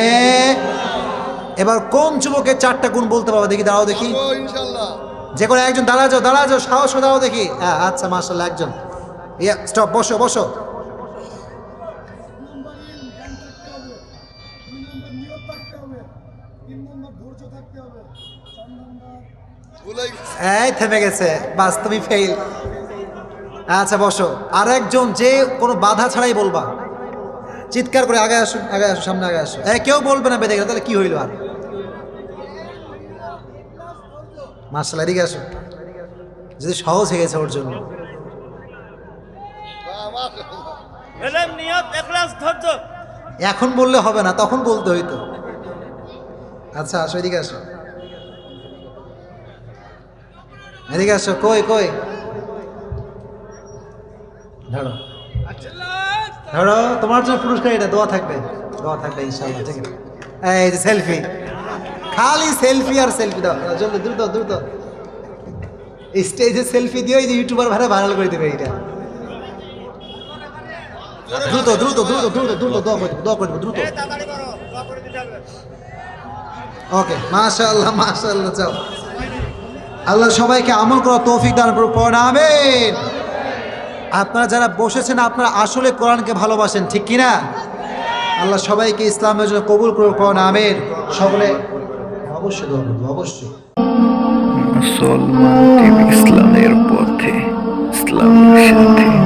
এবার কোন যুবকের 4টা গুণ বলতে পারবে দেখি? দাঁড়াও দেখি, যে কোনো একজন দাঁড়া যাও, দাঁড়া যাও, সাহস দাঁড়াও দেখি। হ্যাঁ আচ্ছা মাশাআল্লাহ, একজন। স্টপ, বসো বসো। এই থেমে গেছে, বাস তুমি ফেল। আচ্ছা বসো। আর একজন, যে কোনো বাধা ছাড়াই বলবা, চিৎকার করে আগে আসো, আগে আসো, সামনে আগে আসো। কেউ বলবে না বেঁধে গেলে, তাহলে কি হইল? আর মাশাআল্লাহ, এদিকে আসো, যদি সহজ হয়ে গেছে ওর জন্য। এখন বললে হবে না, তখন বলতে হইতো। আচ্ছা আসো, এদিকে আসো, এদিকে আসো। কই কই, ধরো ধরো, তোমার জন্য পুরস্কার, এটা দোয়া থাকবে, দোয়া থাকবে ইনশাআল্লাহ। ঠিক আছে, এই যে সেলফি, খালি সেলফি আর সেলফি দাও, জলদি দ্রুত দ্রুত। স্টেজে সেলফি দিও, এই যে ইউটিউবার ভাড়া ভাইরাল করে দেবে। এইটা দ্রুত দ্রুত দ্রুত দ্রুত দ্রুত দোয়া করে দেবো দ্রুত। ওকে, মাশাআল্লাহ মাশাআল্লাহ। যাও, আল্লাহ সবাইকে আমল করার তৌফিক দান করুন, পড়ুন আমিন। আপনারা যারা বসেছেন আপনারা আসলে কোরআনকে ভালোবাসেন, ঠিক কিনা? আল্লাহ সবাইকে ইসলামের জন্য কবুল করুন, পড়ুন আমিন। সকলে অবশ্যই দোয়া করবো, অবশ্যই। মুসলমান টিভি ইসলামের পথে, ইসলামের সাথে।